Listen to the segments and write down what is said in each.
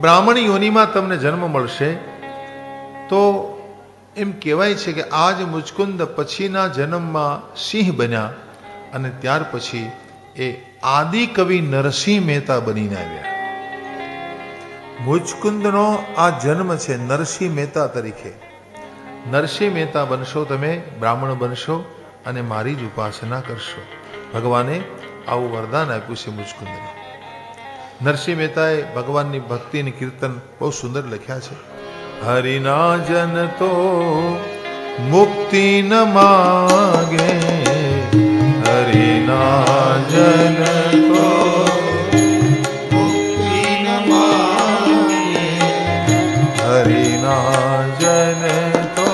બ્રાહ્મણ યોનિમાં તમને જન્મ મળશે તો એમ કહેવાય છે કે આજ મુચકુંદ પછીના જન્મમાં સિંહ બન્યા અને ત્યાર પછી એ આદિ કવિ નરસિંહ મહેતા બનીને આવ્યા. મુચકુંદનો આ જન્મ છે નરસિંહ મહેતા તરીકે. નરસિંહ મહેતા બનશો, તમે બ્રાહ્મણ બનશો અને મારી જ ઉપાસના કરશો. ભગવાને આવું વરદાન આપ્યું છે મુચકુંદને. નરસિંહ મહેતાએ ભગવાનની ભક્તિ અને કીર્તન બહુ સુંદર લખ્યા છે. હરિના જન તો મુક્તિ ન માગે, હરિના જન તો મુક્તિ ન માગે, હરિના જન તો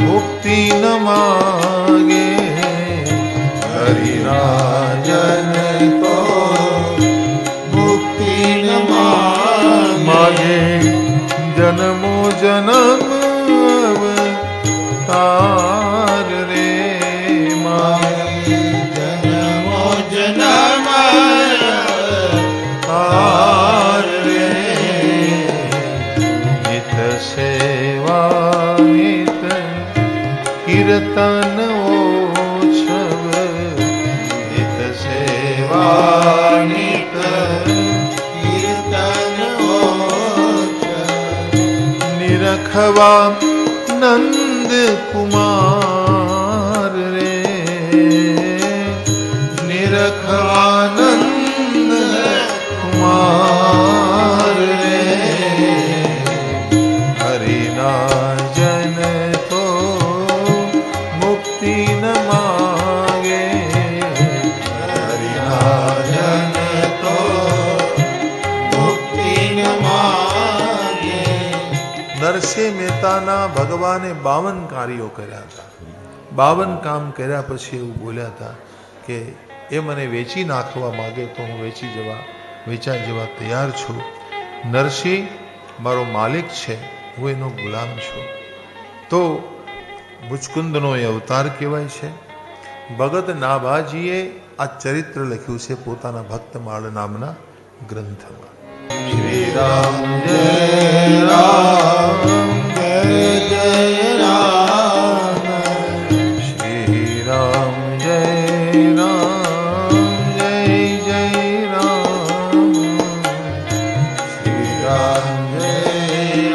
મુક્તિ ન માગે, હરિના જન તો માગે. જન્મો જન્મ તાર રે માગે, જન્મો જન્મ તાર રે. નિત સેવા નિત કીર્તન ઓછવ, નિત સેવા નિત નિરખવા નંદ કુમાર રે, નિરખવા નંદ કુમાર રે. હરિના જન તો મુક્તિ ન માગે, હરિના જન તો મુક્તિ ન માગે. નરસિંહ મહેતાના ભગવાને 52 કાર્યો કર્યા હતા. 52 કામ કર્યા પછી એવું બોલ્યા હતા કે એ મને વેચી નાખવા માગે તો હું વેચાઈ જવા તૈયાર છું. નરસિંહ મારો માલિક છે, હું એનો ગુલામ છું. તો મુચકુંદનો એ અવતાર કહેવાય છે. ભગત નાભાજીએ આ ચરિત્ર લખ્યું છે પોતાના ભક્તમાળ નામના ગ્રંથમાં. શ્રી રામ જય રામ જય જય રામ, શ્રી રામ જય રામ જય જય રામ, શ્રી રામ જય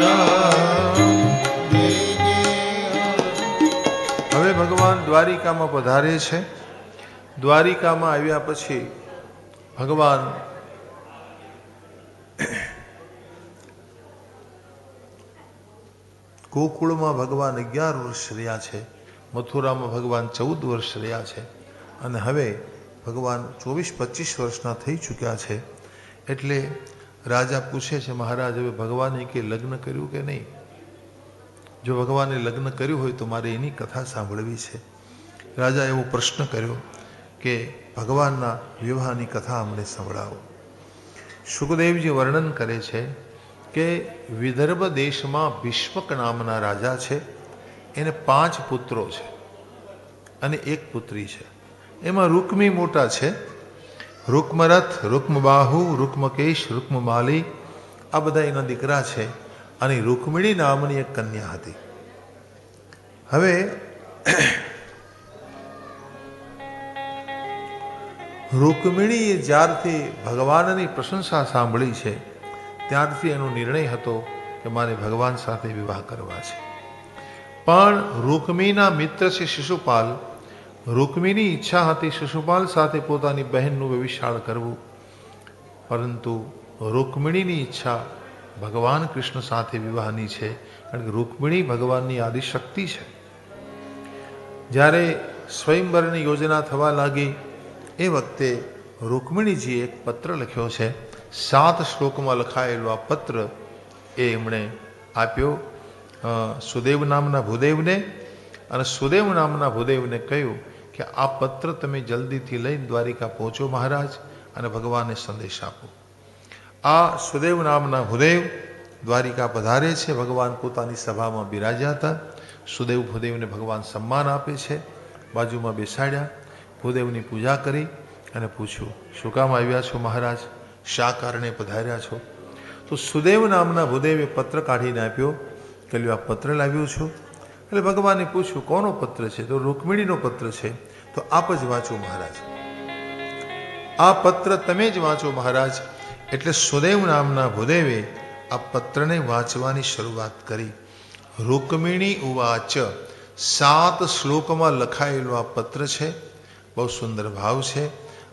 રામ જય જય રામ. હવે ભગવાન દ્વારિકામાં પધારે છે. દ્વારિકામાં આવ્યા પછી ભગવાન ગોકુળમાં ભગવાન 11 વર્ષ રહ્યા છે, મથુરામાં ભગવાન 14 વર્ષ રહ્યા છે અને હવે ભગવાન 24-25 વર્ષના થઈ ચૂક્યા છે. એટલે રાજા પૂછે છે, મહારાજ હવે ભગવાને કે લગ્ન કર્યું કે નહીં? જો ભગવાને લગ્ન કર્યું હોય તો મારે એની કથા સાંભળવી છે. રાજા એવો પ્રશ્ન કર્યો કે ભગવાનના વિવાહની કથા અમને સંભળાવો. સુખદેવજી વર્ણન કરે છે કે વિદર્ભ દેશમાં ભીષ્મક નામના રાજા છે. એને 5 પુત્રો છે અને 1 પુત્રી છે. એમાં રૂક્મી મોટા છે. રૂક્મરથ, રૂક્મબાહુ, રૂક્મકેશ, રૂક્મમાલી આ બધા એના દીકરા છે અને રૂક્મિણી નામની એક કન્યા હતી. હવે રૂક્મિણીએ જ્યારથી ભગવાનની પ્રશંસા સાંભળી છે ત્યારથી એનો નિર્ણય હતો કે મારે ભગવાન સાથે વિવાહ કરવા છે. પણ રૂક્મીના મિત્ર છે શિશુપાલ. રૂક્મીની ઈચ્છા હતી શિશુપાલ સાથે પોતાની બહેનનું વ્યભિચાર કરવું, પરંતુ રૂક્મિણીની ઈચ્છા ભગવાન કૃષ્ણ સાથે વિવાહની છે, કારણ કે રૂક્મિણી ભગવાનની આદિશક્તિ છે. જ્યારે સ્વયંવરની યોજના થવા લાગી એ વખતે રૂક્મિણીજીએ એક પત્ર લખ્યો છે. 7 શ્લોકમાં લખાયેલો આ પત્ર એ એમણે આપ્યો સુદેવ નામના ભૂદેવને, અને સુદેવ નામના ભૂદેવને કહ્યું કે આ પત્ર તમે જલ્દીથી લઈને દ્વારિકા પહોંચો મહારાજ અને ભગવાનને સંદેશ આપો. આ સુદેવ નામના ભૂદેવ દ્વારિકા પધારે છે. ભગવાન પોતાની સભામાં બિરાજ્યા હતા. સુદેવ ભૂદેવને ભગવાન સન્માન આપે છે. બાજુમાં બેસાડ્યા, ભૂદેવની પૂજા કરી અને પૂછ્યું, શું કામ આવ્યા છો મહારાજ? શા કારણે પધાર્યા છો? તો સુદેવ નામના ભૂદેવે પત્ર કાઢીને આપ્યો કે લ્યો આ પત્ર લાવ્યો છું. એટલે ભગવાને પૂછ્યું કોનો પત્ર છે? તો રૂકમિણીનો પત્ર છે. તો આપ જ વાંચો મહારાજ, આ પત્ર તમે જ વાંચો મહારાજ. એટલે સુદેવ નામના ભૂદેવે આ પત્રને વાંચવાની શરૂઆત કરી. રૂકમિણી ઉવાચ, 7 શ્લોકમાં લખાયેલો આ પત્ર છે. બહુ સુંદર ભાવ છે.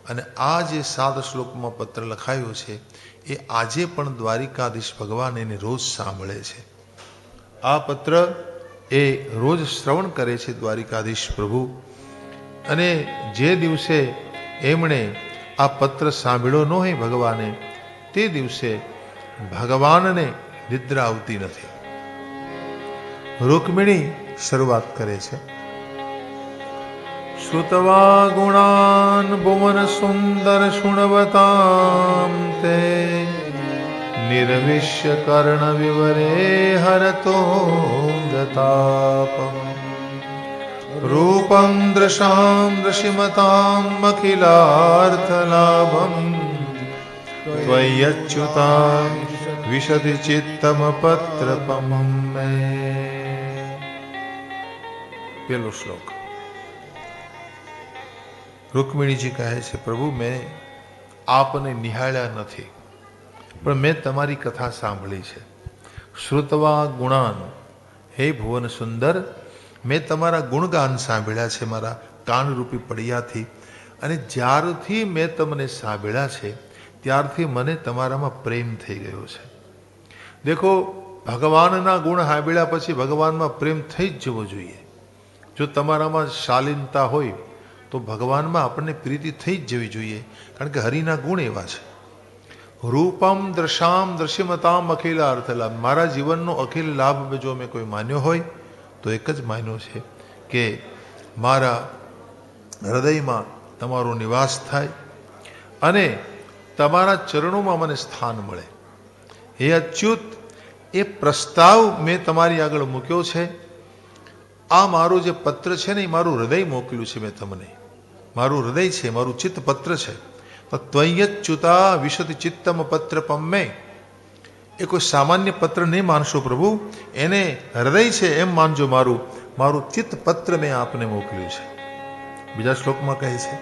અને આ જે 7 શ્લોકમાં પત્ર લખાયો છે એ આજે પણ દ્વારિકાધીશ ભગવાન એને રોજ સાંભળે છે. આ પત્ર એ રોજ શ્રવણ કરે છે દ્વારિકાધીશ પ્રભુ. અને જે દિવસે એમણે આ પત્ર સાંભળ્યો ન હોય ભગવાને, તે દિવસે ભગવાનને નિદ્રા આવતી નથી. રૂકમિણી શરૂઆત કરે છે. શ્રુતવા ગુણાન ભુવન સુંદર શુણવતામ તે નિર્વિશ્ય કર્ણ વિવરે હરતો ગતાપમ રૂપમ દૃશામ દૃશિમતામ અખિલાર્થલાભમ ત્વય્યચ્યુતામ વિશતિ ચિત્તમ પત્રપમ મે. પેલો શ્લોક. રૂકમિણીજી કહે છે, પ્રભુ મેં આપને નિહાળ્યા નથી, પણ મેં તમારી કથા સાંભળી છે. શ્રુતવા ગુણાન, હે ભુવન સુંદર, મેં તમારા ગુણગાન સાંભળ્યા છે મારા કાનરૂપી પડિયાથી. અને જ્યારથી મેં તમને સાંભળ્યા છે ત્યારથી મને તમારામાં પ્રેમ થઈ ગયો છે. દેખો, ભગવાનના ગુણ સાંભળ્યા પછી ભગવાનમાં પ્રેમ થઈ જ જવો જોઈએ. જો તમારામાં શાલીનતા હોય તો ભગવાનમાં આપણને પ્રીતિ થઈ જ જવી જોઈએ, કારણ કે હરિના ગુણ એવા છે. રૂપમ દ્રશામ દ્રશ્યમતામ અખિલ અર્થલાભ, મારા જીવનનો અખિલ લાભ જો મેં કોઈ માન્યો હોય તો એક જ માન્યો છે કે મારા હૃદયમાં તમારો નિવાસ થાય અને તમારા ચરણોમાં મને સ્થાન મળે. હે અચ્યુત, એ પ્રસ્તાવ મેં તમારી આગળ મૂક્યો છે. આ મારું જે પત્ર છે ને એ મારું હૃદય મોકલ્યું છે મેં તમને. મારું હૃદય છે, મારું ચિત્ત પત્ર છે. તો ત્વય્યચ્યુતા વિશતિ ચિત્તમ પત્ર પમ્મે, એ કોઈ સામાન્ય પત્ર નહીં માનશો પ્રભુ, એને હૃદય છે એમ માનજો. મારું ચિત્ત પત્ર મેં આપને મોકલ્યું છે. બીજા શ્લોકમાં કહે છે,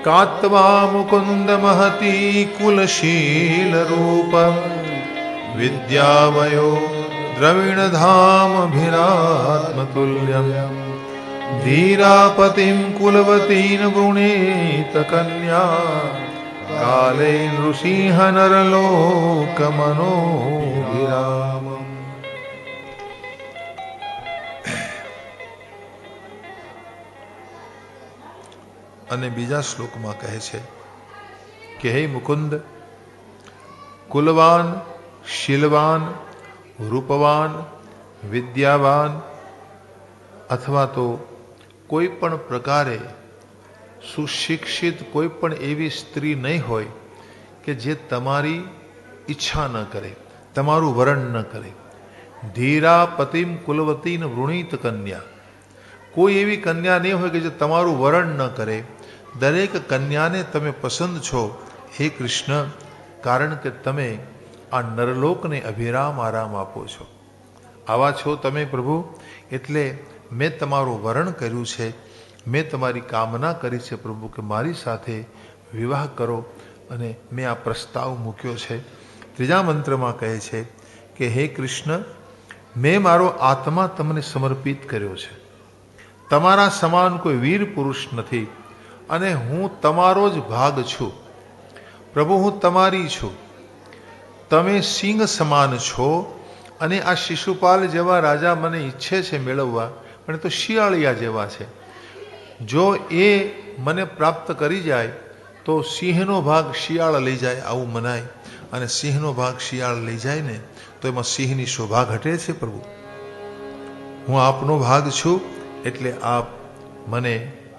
કાત્વા મુકુંદ મહતી કુલશીલ રૂપ વિદ્યાવયો દ્રવિણ ધામ ભિરાત્મતુલ્યમ ધીરાપતિમ કુલવતીન વૃણીત કન્યા કાલે નૃસિંહ નરલોક મનોભિરામ. અને બીજા શ્લોકમાં કહે છે કે હે મુકુંદ, કુલવાન, શીલવાન, રૂપવાન, વિદ્યાવાન અથવા તો કોઈ પણ પ્રકારે સુશિક્ષિત કોઈ પણ એવી સ્ત્રી નહીં હોય કે જે તમારી ઈચ્છા ન કરે, તમારું વરણ ન કરે. ધીરા પતિમ કુલવતીન વૃણીત કન્યા, કોઈ એવી કન્યા નહીં હોય કે જે તમારું વરણ ન કરે. દરેક કન્યાને તમે પસંદ છો હે કૃષ્ણ, કારણ કે તમે આ નરલોકને અભિરામ આરામ આપો છો. આવા છો તમે પ્રભુ, એટલે મેં તમારું વરણ કર્યું છે. મેં તમારી કામના કરી છે પ્રભુ કે મારી સાથે વિવાહ કરો, અને મેં આ પ્રસ્તાવ મૂક્યો છે. ત્રીજા મંત્રમાં કહે છે કે હે કૃષ્ણ, મેં મારો આત્મા તમને સમર્પિત કર્યો છે. તમારા સમાન કોઈ વીર પુરુષ નથી અને હું તમારો જ ભાગ છું. પ્રભુ, હું તમારી છું. તમે સિંહ સમાન છો અને આ શિશુપાલ જેવા રાજા મને ઈચ્છે છે મેળવવા, પણ એ તો શિયાળિયા જેવા છે. જો એ મને પ્રાપ્ત કરી જાય તો સિંહનો ભાગ શિયાળ લઈ જાય આવું મનાય, અને સિંહનો ભાગ શિયાળ લઈ જાય ને તો એમાં સિંહની શોભા ઘટે છે. પ્રભુ, હું આપનો ભાગ છું, એટલે આપ મને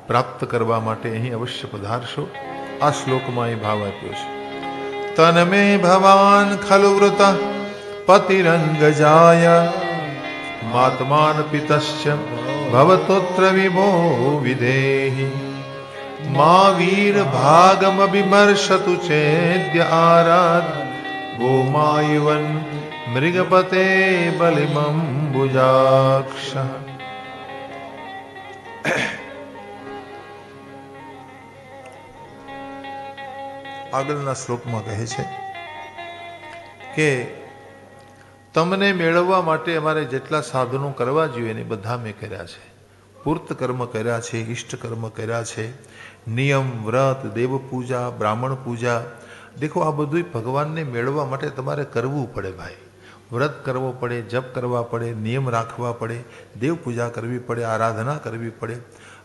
પ્રાપ્ત કરવા માટે અહીં અવશ્ય પધારશો. આ શ્લોકમાં એ ભાવ આપ્યો છે. તન મે ભવાન ખલુ વૃત પતિરંગ જાય માત્માન પિતશ્ચ ભવતોત્ર વિભો વિદેહી મા વીર ભાગમ વિમર્શતુ ચેદ્ય આરાધ ગોમાયુવન મૃગપતે બલિમં ભુજાક્ષ. આગળના શ્લોકમાં કહે છે કે તમને મેળવવા માટે અમારે જેટલા સાધનો કરવા જોઈએ એને બધા મેં કર્યા છે. પૂર્ત કર્મ કર્યા છે, ઇષ્ટ કર્મ કર્યા છે, નિયમ, વ્રત, દેવ પૂજા, બ્રાહ્મણ પૂજા. દેખો આ બધું ભગવાનને મેળવવા માટે તમારે કરવું પડે ભાઈ. વ્રત કરવો પડે, જપ કરવા પડે, નિયમ રાખવા પડે, દેવ પૂજા કરવી પડે, આરાધના કરવી પડે.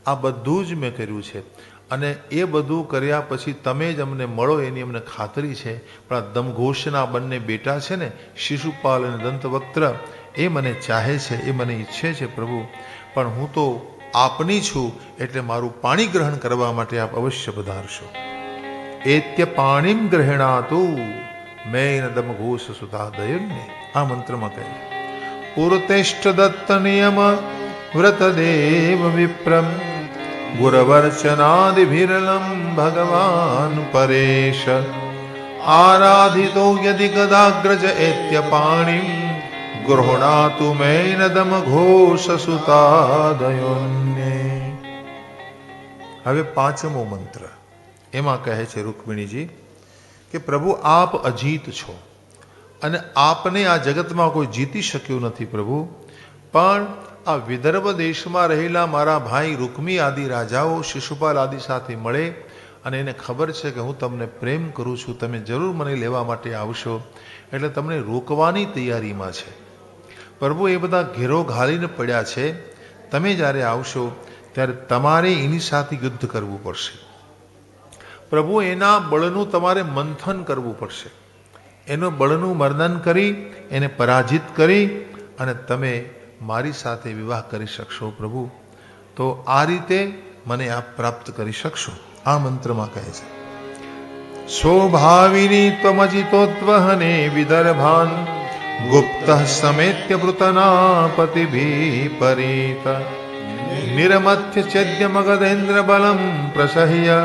આ બધું જ મેં કર્યું છે. અને એ બધું કર્યા પછી તમે જ અમને મળો એની અમને ખાતરી છે. પણ આ દમઘોષના બંને બેટા છે ને, શિશુપાલ અને દંતવક્ત્ર, એ મને ચાહે છે, એ મને ઈચ્છે છે પ્રભુ. પણ હું તો આપની છું, એટલે મારું પાણી ગ્રહણ કરવા માટે આપ અવશ્ય પધારશો. એત્ય પાણીમ ગ્રહેણાતુ મેન દમઘોષ સુતા દયન્ને. આ મંત્રમાં કહે પૂર્તેષ્ટ દત્ત નિયમ વ્રત દેવ વિપ્રમ ગુરવર્ચનાદિભિરલમ ભગવાન પરેશ આરાધિતો યદિ ગદાગ્રજ એત્ય પાણીમ ગૃહણાતુ મેનદમ ઘોષ સુતાદયોન્યે. હવે પાંચમો મંત્ર એમાં કહે છે રૂક્મિણીજી કે પ્રભુ આપ અજીત છો અને આપને આ જગતમાં કોઈ જીતી શક્યું નથી પ્રભુ. પણ આ વિદર્ભ દેશમાં રહેલા મારા ભાઈ રૂક્મી આદિ રાજાઓ શિશુપાલ આદિ સાથે મળે અને એને ખબર છે કે હું તમને પ્રેમ કરું છું, તમે જરૂર મને લેવા માટે આવશો, એટલે તમને રોકવાની તૈયારીમાં છે. પ્રભુ એ બધા ઘેરો ઘાલીને પડ્યા છે. તમે જ્યારે આવશો ત્યારે તમારે એની સાથે યુદ્ધ કરવું પડશે પ્રભુ. એના બળનું તમારે મંથન કરવું પડશે. એનું બળનું મર્દન કરી એને પરાજિત કરી અને તમે મારી સાથે વિવાહ કરી શકશો પ્રભુ. તો આ રીતે મને આપ પ્રાપ્ત કરી શકશો. આ મંત્રમાં કહે છે સ્વભાવિની ત્વમજિતોદ્વહને વિદર્ભાન ગુપ્ત સમેત્ય પૃતના પતિભી પરીત નિરમથ્ય ચેદ્ય મગધેન્દ્ર બલમ પ્રસહ્ય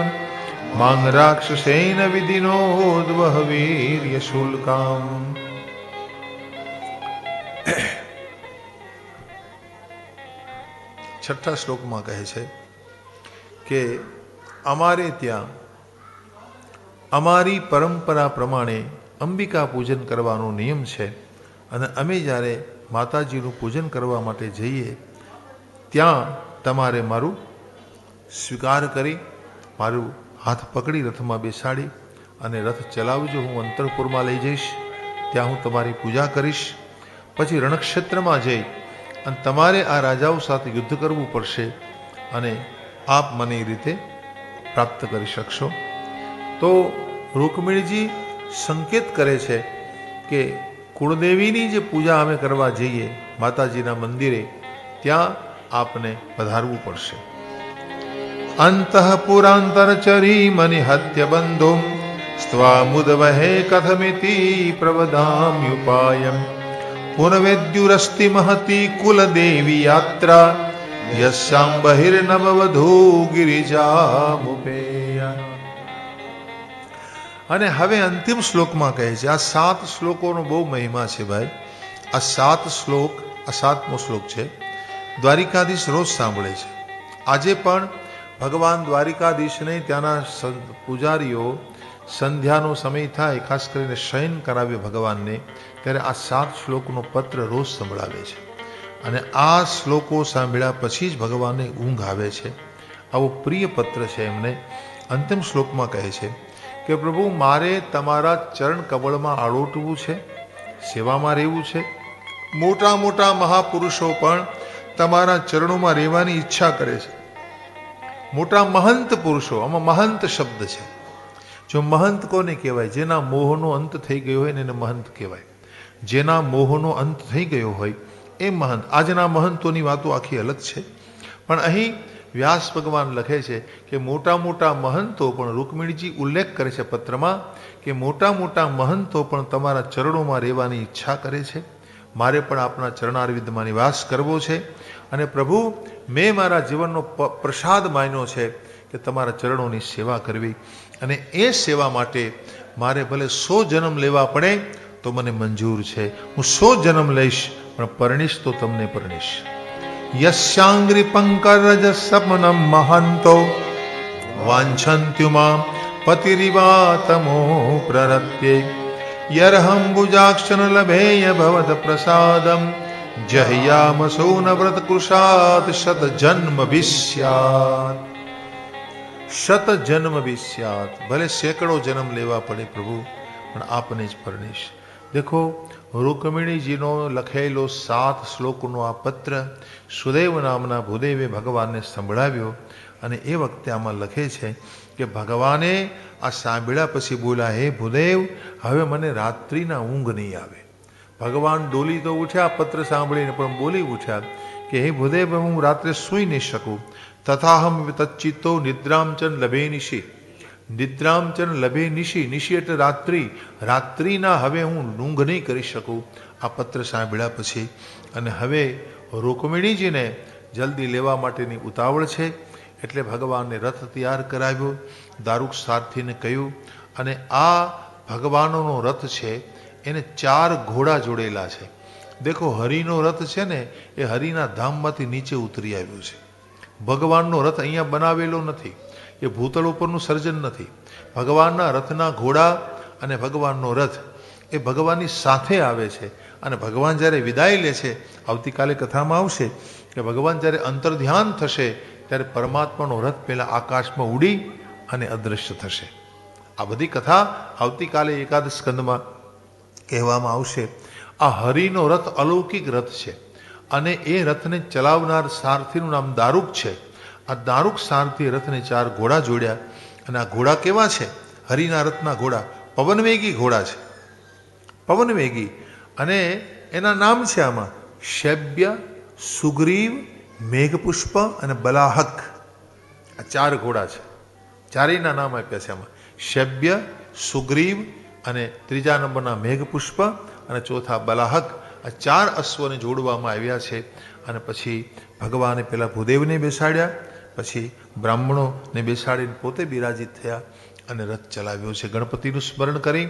માંગ રાક્ષસેન વિધિનોદ્વહ વીર્ય શુલ્કામ. છઠ્ઠા શ્લોકમાં કહે છે કે અમારે ત્યાં અમારી પરંપરા પ્રમાણે અંબિકા પૂજન કરવાનો નિયમ છે. અને અમે જ્યારે માતાજીનું પૂજન કરવા માટે જઈએ ત્યાં તમારે મારું સ્વીકાર કરી મારું હાથ પકડી રથમાં બેસાડી અને રથ ચલાવજો. હું અંતરપુરમાં લઈ જઈશ, ત્યાં હું તમારી પૂજા કરીશ. પછી રણક્ષેત્રમાં જઈ અને તમારે આ રાજાઓ સાથે યુદ્ધ કરવું પડશે અને આપ મને એ રીતે પ્રાપ્ત કરી શકશો. તો રૂકમિણીજી સંકેત કરે છે કે કુળદેવીની જે પૂજા અમે કરવા જઈએ માતાજીના મંદિરે ત્યાં આપને પધારવું પડશે. અંતઃપુરાંતરચરી મનિહત્ય બંધુમ સ્વામુદવહે કથમિતિ પ્રવદામ્યુપાયમ પુનવેદ્યુરસ્તિ મહતી કુલદેવી યાત્રા યસ્યામ બહિર્નવવધૂ ગિરિજામુપેયા. અને હવે અંતિમ શ્લોકમાં કહે છે, આ 7 શ્લોકોનો બહુ મહિમા છે ભાઈ. આ 7 શ્લોક, આ 7મો શ્લોક છે. દ્વારિકાધીશ રોજ સાંભળે છે. આજે પણ ભગવાન દ્વારિકાધીશને ત્યાંના પૂજારીઓ સંધ્યાનો સમય થાય ખાસ કરીને શયન કરાવે ભગવાનને, ત્યારે આ 7 શ્લોકનો પત્ર રોજ સંભળાવે છે. અને આ શ્લોકો સાંભળ્યા પછી જ ભગવાનને ઊંઘ આવે છે. આવો પ્રિય પત્ર છે એમને. અંતિમ શ્લોકમાં કહે છે કે પ્રભુ મારે તમારા ચરણ કમળમાં આળોટવું છે, સેવામાં રહેવું છે. મોટા મોટા મહાપુરુષો પણ તમારા ચરણોમાં રહેવાની ઈચ્છા કરે છે. મોટા મહંત પુરુષો, આમાં મહંત શબ્દ છે. જો મહંત કોને કહેવાય? જેના મોહનો અંત થઈ ગયો હોય ને એને મહંત કહેવાય. જેના મોહનો અંત થઈ ગયો હોય એ મહંત. આજના મહંતોની વાતો આખી અલગ છે. પણ અહીં વ્યાસ ભગવાન લખે છે કે મોટા મોટા મહંતો પણ, રૂકમિણીજી ઉલ્લેખ કરે છે પત્રમાં કે મોટા મોટા મહંતો પણ તમારા ચરણોમાં રહેવાની ઈચ્છા કરે છે. મારે પણ આપના ચરણારવિંદમાં નિવાસ કરવો છે. અને પ્રભુ મેં મારા જીવનનો પ્રસાદ માન્યો છે કે તમારા ચરણોની સેવા કરવી, અને એ સેવા માટે મારે ભલે 100 જન્મ લેવા પડે તો મને મંજૂર છે. હું 100 જન્મ લઈશ, પણ પરણીશ તો તમને પરણીશ. યસ્યાંગ્રી પંકજ સપનમ મહંતો વાંછંત્યુમા પતિરિવાતમો પ્રરત્યે યર્હંબુજાક્ષન લભેય ભવત પ્રસાદમ જહ્યામસો નવ્રત કૃષાત શત જન્મ વિસ્યાત. શત જન્મ વિસ્યાત, ભલે 100 જન્મ લેવા પડે પ્રભુ, પણ આપને જ પરણીશ. દેખો, રૂકમિણીજીનો લખેલો 7 શ્લોકનો આ પત્ર સુદેવ નામના ભૂદેવે ભગવાનને સંભળાવ્યો, અને એ વખતે આમાં લખે છે કે ભગવાને આ સાંભળ્યા પછી બોલ્યા, હે ભૂદેવ, હવે મને રાત્રિના ઊંઘ નહીં આવે. ભગવાન ડોલી તો ઉઠ્યા પત્ર સાંભળીને, પણ બોલી ઉઠ્યા કે હે ભૂદેવ, હું રાત્રે સૂઈ નહીં શકું. તથાહમ તચ્ચિત્તો નિદ્રામચન લભે નિશી. નિદ્રામચન લભે નિશી, નિશી એટલે રાત્રિ, રાત્રિના હવે હું ઊંઘ નહીં કરી શકું આ પત્ર સાંભળ્યા પછી. અને હવે રૂકમિણીજીને જલ્દી લેવા માટેની ઉતાવળ છે, એટલે ભગવાનને રથ તૈયાર કરાવ્યો, દારૂક સારથીને કહ્યું. અને આ ભગવાનનો રથ છે એને 4 ઘોડા જોડેલા છે. દેખો, હરિનો રથ છે ને એ હરિના ધામમાંથી નીચે ઉતરી આવ્યો છે. ભગવાનનો રથ અહીંયા બનાવેલો નથી, એ ભૂતળ ઉપરનું સર્જન નથી. ભગવાનના રથના ઘોડા અને ભગવાનનો રથ એ ભગવાનની સાથે આવે છે. અને ભગવાન જ્યારે વિદાય લે છે, આવતીકાલે કથામાં આવશે કે ભગવાન જ્યારે અંતર્ધ્યાન થશે ત્યારે પરમાત્માનો રથ પહેલાં આકાશમાં ઉડી અને અદૃશ્ય થશે. આ બધી કથા આવતીકાલે એકાદશ સ્કંદમાં કહેવામાં આવશે. આ હરિનો રથ અલૌકિક રથ છે, અને એ રથને ચલાવનાર સારથીનું નામ દારૂક છે. આ દારૂક સારથી રથને 4 ઘોડા જોડ્યા, અને આ ઘોડા કેવા છે? હરિના રથના ઘોડા પવનવેગી ઘોડા છે, પવનવેગી. અને એના નામ છે આમાં શૈબ્ય, સુગ્રીવ, મેઘપુષ્પ અને બલાહક. આ 4 ઘોડા છે, ચારેયના નામ આપ્યા છે આમાં. શૈબ્ય, સુગ્રીવ, અને 3જા નંબરના મેઘપુષ્પ, અને 4થા બલાહક. આ 4 અશ્વને જોડવામાં આવ્યા છે. અને પછી ભગવાને પેલા ભૂદેવને બેસાડ્યા, પછી બ્રાહ્મણોને બેસાડીને પોતે બિરાજિત થયા અને રથ ચલાવ્યો છે. ગણપતિનું સ્મરણ કરી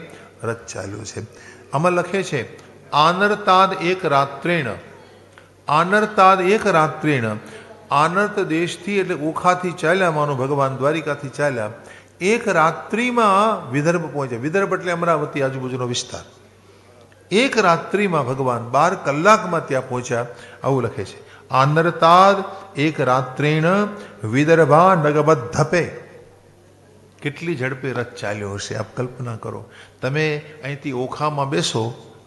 રથ ચાલ્યો છે. આમાં લખે છે આનર્તાદ એક રાત્રેણ. આનર્તાદ એક રાત્રેણ, આનર્ત દેશથી એટલે ઓખાથી ચાલ્યા માનો ભગવાન, દ્વારિકાથી ચાલ્યા. એક રાત્રિમાં વિદર્ભ પહોંચ્યા. વિદર્ભ એટલે અમરાવતી આજુબાજુનો વિસ્તાર. એક રાત્રિમાં ભગવાન 12 કલાકમાં ત્યાં પહોંચ્યા, આવું લખે છે. આનર્તાદ એક રાત્રેણ વિદર્ભા નગબદ્ધપે. કેટલી ઝડપે રથ ચાલ્યો હશે, આપ કલ્પના કરો. તમે અહીંથી ઓખામાં બેસો,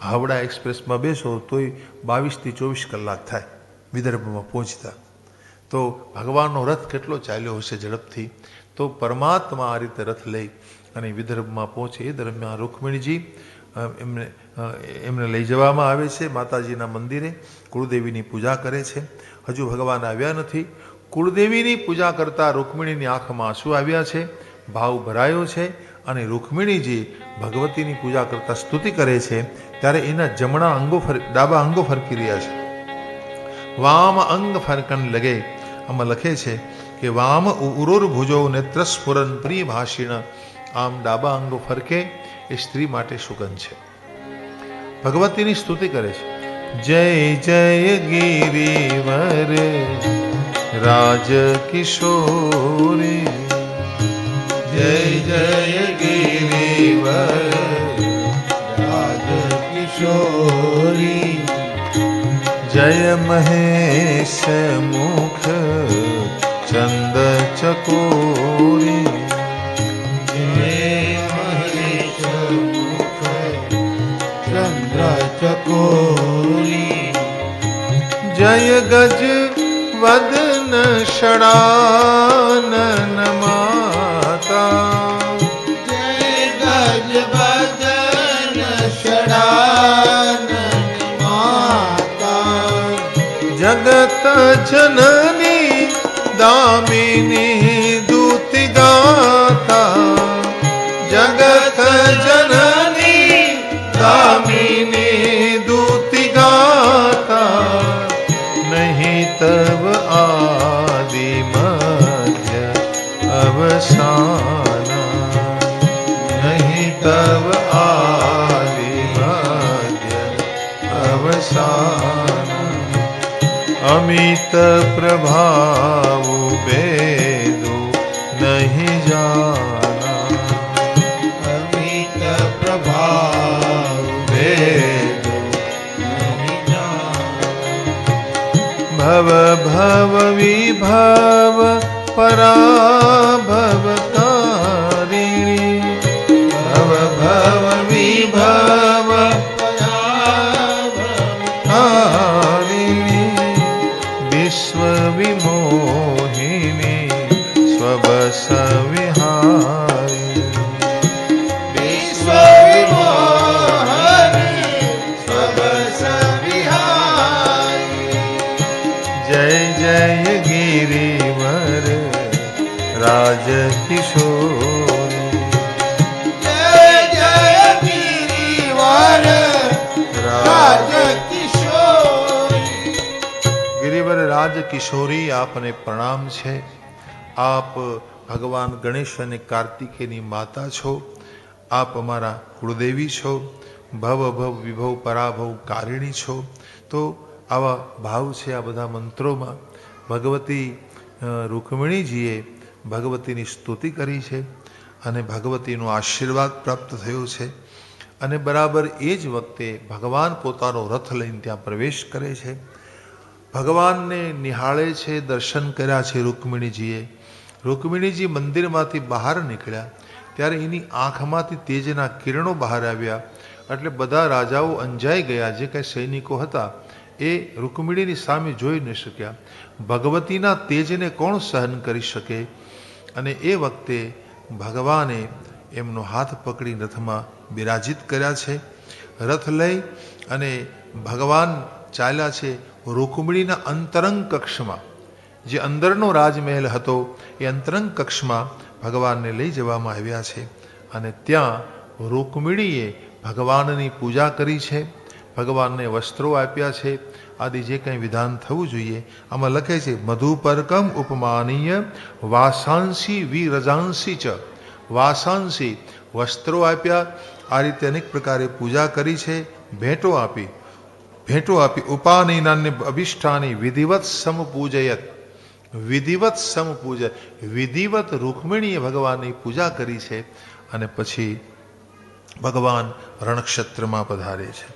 હાવડા એક્સપ્રેસમાં બેસો તોય 22 થી 24 કલાક થાય વિદર્ભમાં પહોંચતા. તો ભગવાનનો રથ કેટલો ચાલ્યો હશે ઝડપથી. તો પરમાત્મા આ રીતે રથ લઈ અને વિદર્ભમાં પહોંચે. એ દરમિયાન રૂકમિણીજી એમને લઈ જવામાં આવે છે માતાજીના મંદિરે. કુળદેવીની પૂજા કરે છે. હજુ ભગવાન આવ્યા નથી. કુળદેવીની પૂજા કરતા રૂકમિણીની આંખમાં આંસુ આવ્યા છે, ભાવ ભરાયો છે. અને રૂકમિણીજી ભગવતીની પૂજા કરતા સ્તુતિ કરે છે, ત્યારે એના જમણા અંગો ડાબા અંગો ફરકી રહ્યા છે. વામ અંગ ફરકન લગે. આમાં લખે છે કે વામ ઉરોર્ભુજો નેત્રસ્ફુરન પ્રિય ભાષિણ. આમ ડાબા અંગો ફરકે એ સ્ત્રી માટે સુગંધ છે. ભગવતીની સ્તુતિ કરે છે. જય જય ગિરિવર રાજ કિશોરી. જય જય ગિરિવર રાજ કિશોરી. જય મહેશ મુખ ચંદ ચકોરી. જય ગજ વદન ષડાનન માતા. જય ગજ વદન ષડાનન માતા. જગત જનની દામિની દૂતિ ગાતા. જગત જનની દામિની દૂતિ ગાતા. નહીં તવ આદિ મધ્ય अवसान अमित प्रभाव वेदो नहीं जाना अमित प्रभाव वेदो नहीं जाना भव भव विभव पराभव कारिणी भव भव विभव कारिणी विश्व विमोहिनी स्वबस विहारिणी विश्व विमोहनी स्वबस विहारी जय जय गिरिवर राज किशोरी जय जय गिरिवर राज किशोरी गिरिवर राज किशोरी आपने प्रणाम છે આપ ભગવાન ગણેશ અને કાર્તિકેયની માતા છો આપ અમારા કુળદેવી છો ભવ ભવ વિભવ પરાભવ કારિણી છો તો આવા ભાવ છે આ બધા મંત્રોમાં ભગવતી રૂકમિણીજીએ ભગવતીની સ્તુતિ કરી છે અને ભગવતીનો આશીર્વાદ પ્રાપ્ત થયો છે અને બરાબર એ જ વખતે ભગવાન પોતાનો રથ લઈને ત્યાં પ્રવેશ કરે છે ભગવાનને નિહાળે છે દર્શન કર્યા છે રૂકમિણીજીએ રૂકમિણીજી મંદિરમાંથી બહાર નીકળ્યા ત્યારે એની આંખમાંથી તેજના કિરણો બહાર આવ્યા એટલે બધા રાજાઓ અંજાઈ ગયા જે કંઈ સૈનિકો હતા એ રૂકમિણીની સામે જોઈ ન શક્યા ભગવતીના તેજને કોણ સહન કરી શકે અને એ વખતે ભગવાને એમનો હાથ પકડી રથમાં બિરાજિત કર્યા છે રથ લઈ અને ભગવાન ચાલ્યા છે રૂકમિણીના અંતરંગ કક્ષમાં જે અંદરનો રાજમહેલ હતો એ અંતરંગ કક્ષમાં ભગવાનને લઈ જવામાં આવ્યા છે અને ત્યાં રૂકમિણીએ ભગવાનની પૂજા કરી છે ભગવાનને વસ્ત્રો આપ્યા છે આદિ જે કંઈ વિધાન થવું જોઈએ આમાં લખે છે મધુપર્કમ ઉપમાનીય વાસાંસી વિરજાંસી ચ વાસાંસી વસ્ત્રો આપ્યા આ રીતે અનેક પ્રકારે પૂજા કરી છે ભેટો આપી ઉપાનીનાન્ય અભિષ્ઠાની વિધિવત સમપૂજયત વિધિવત સમપૂજય વિધિવત રૂકમિણીએ ભગવાનની પૂજા કરી છે અને પછી ભગવાન રણક્ષેત્રમાં પધારે છે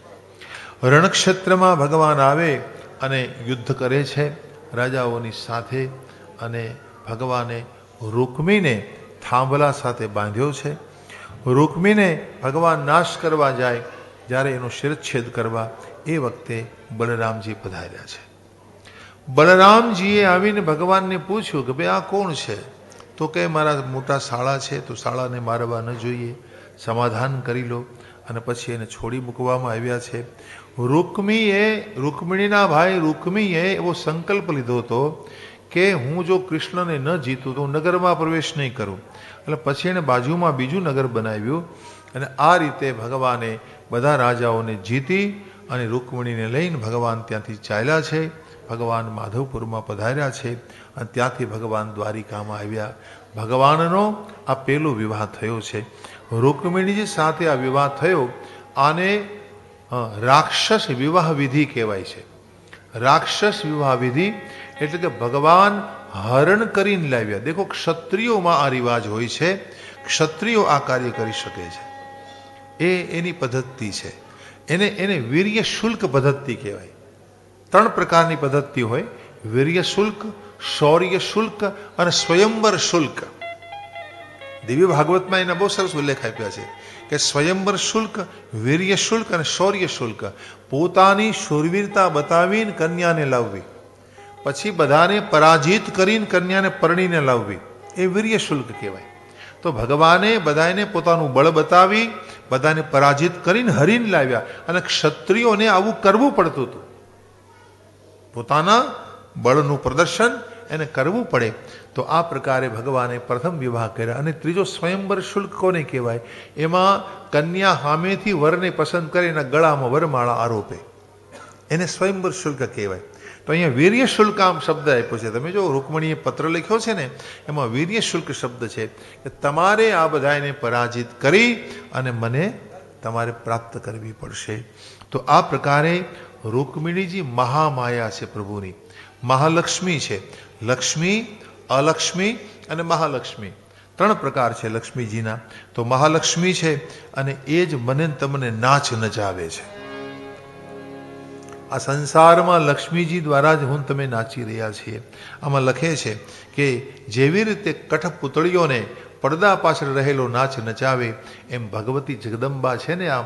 રણક્ષેત્રમાં ભગવાન આવે અને યુદ્ધ કરે છે રાજાઓની સાથે અને ભગવાને રૂકમીને થાંભલા સાથે બાંધ્યો છે રૂકમીને ભગવાન નાશ કરવા જાય જ્યારે એનો શિરચ્છેદ કરવા એ વખતે બલરામજી પધાર્યા છે બલરામજીએ આવીને ભગવાનને પૂછ્યું કે ભાઈ આ કોણ છે તો કે મારા મોટા શાળા છે તો શાળાને મારવા ન જોઈએ સમાધાન કરી લો અને પછી એને છોડી મૂકવામાં આવ્યા છે રૂકમિણીના ભાઈ રૂકમીએ એવો સંકલ્પ લીધો હતો કે હું જો કૃષ્ણને ન જીતું તો નગરમાં પ્રવેશ નહીં કરું એટલે પછી એને બાજુમાં બીજું નગર બનાવ્યું અને આ રીતે ભગવાને બધા રાજાઓને જીતી અને રૂકમિણીને લઈને ભગવાન ત્યાંથી ચાલ્યા છે ભગવાન માધવપુરમાં પધાર્યા છે અને ત્યાંથી ભગવાન દ્વારિકામાં આવ્યા ભગવાનનો આ પહેલો વિવાહ થયો છે રૂકમિણીજી સાથે આ વિવાહ થયો આને રાક્ષસ વિવાહ વિધિ કહેવાય છે રાક્ષસ વિવાહ વિધિ એટલે કે ભગવાન હરણ કરીને લાવ્યા દેખો ક્ષત્રિયોમાં આ રિવાજ હોય છે ક્ષત્રિયો આ કાર્ય કરી શકે છે એની પદ્ધતિ છે એને વીર્ય શુલ્ક પદ્ધતિ કહેવાય ત્રણ પ્રકારની પદ્ધતિ હોય વીર્ય શુલ્ક શૌર્ય શુલ્ક અને સ્વયંવર શુલ્ક દિવ્ય ભાગવતમાં એના બહુ સરસ ઉલ્લેખ આપ્યા છે કે સ્વયંવર શુલ્ક વીર્ય શુલ્ક અને શૌર્ય શુલ્ક પોતાની શૂરવીરતા બતાવીને કન્યાને લાવવી પછી બધાને પરાજિત કરીને કન્યાને પરણીને લાવવી એ વીર્ય શુલ્ક કહેવાય તો ભગવાને બધાને પોતાનું બળ બતાવી બધાને પરાજિત કરીને હરીને લાવ્યા અને ક્ષત્રિયોને આવું કરવું પડતું હતું પોતાના બળનું પ્રદર્શન એને કરવું પડે તો આ પ્રકારે ભગવાને પ્રથમ વિવાહ કર્યા અને ત્રીજો સ્વયંવર શુલ્ક કોને કહેવાય એમાં કન્યા સામેથી વરને પસંદ કરે એના ગળામાં વરમાળા આરોપે એને સ્વયંવર શુલ્ક કહેવાય તો અહીંયા વીર્ય શુલ્ક આમ શબ્દ આપ્યો છે તમે જો રૂકમણીએ પત્ર લખ્યો છે ને એમાં વીર્ય શુલ્ક શબ્દ છે કે તમારે આ બધાને પરાજિત કરી અને મને તમારે પ્રાપ્ત કરવી પડશે તો આ પ્રકારે રૂકમિણીજી મહામાયા છે પ્રભુની, મહાલક્ષ્મી છે. લક્ષ્મી, અલક્ષ્મી અને મહાલક્ષ્મી 3 પ્રકાર છે લક્ષ્મીજીના. તો મહાલક્ષ્મી છે અને એ જ મને ને તમને નાચ નચાવે છે. આ સંસારમાં લક્ષ્મીજી દ્વારા જ હું તમે નાચી રહ્યા છીએ. આમાં લખે છે કે જેવી રીતે કઠપુતળીઓને પડદા પાછળ રહેલો નાચ નચાવે એમ ભગવતી જગદંબા છે ને, આ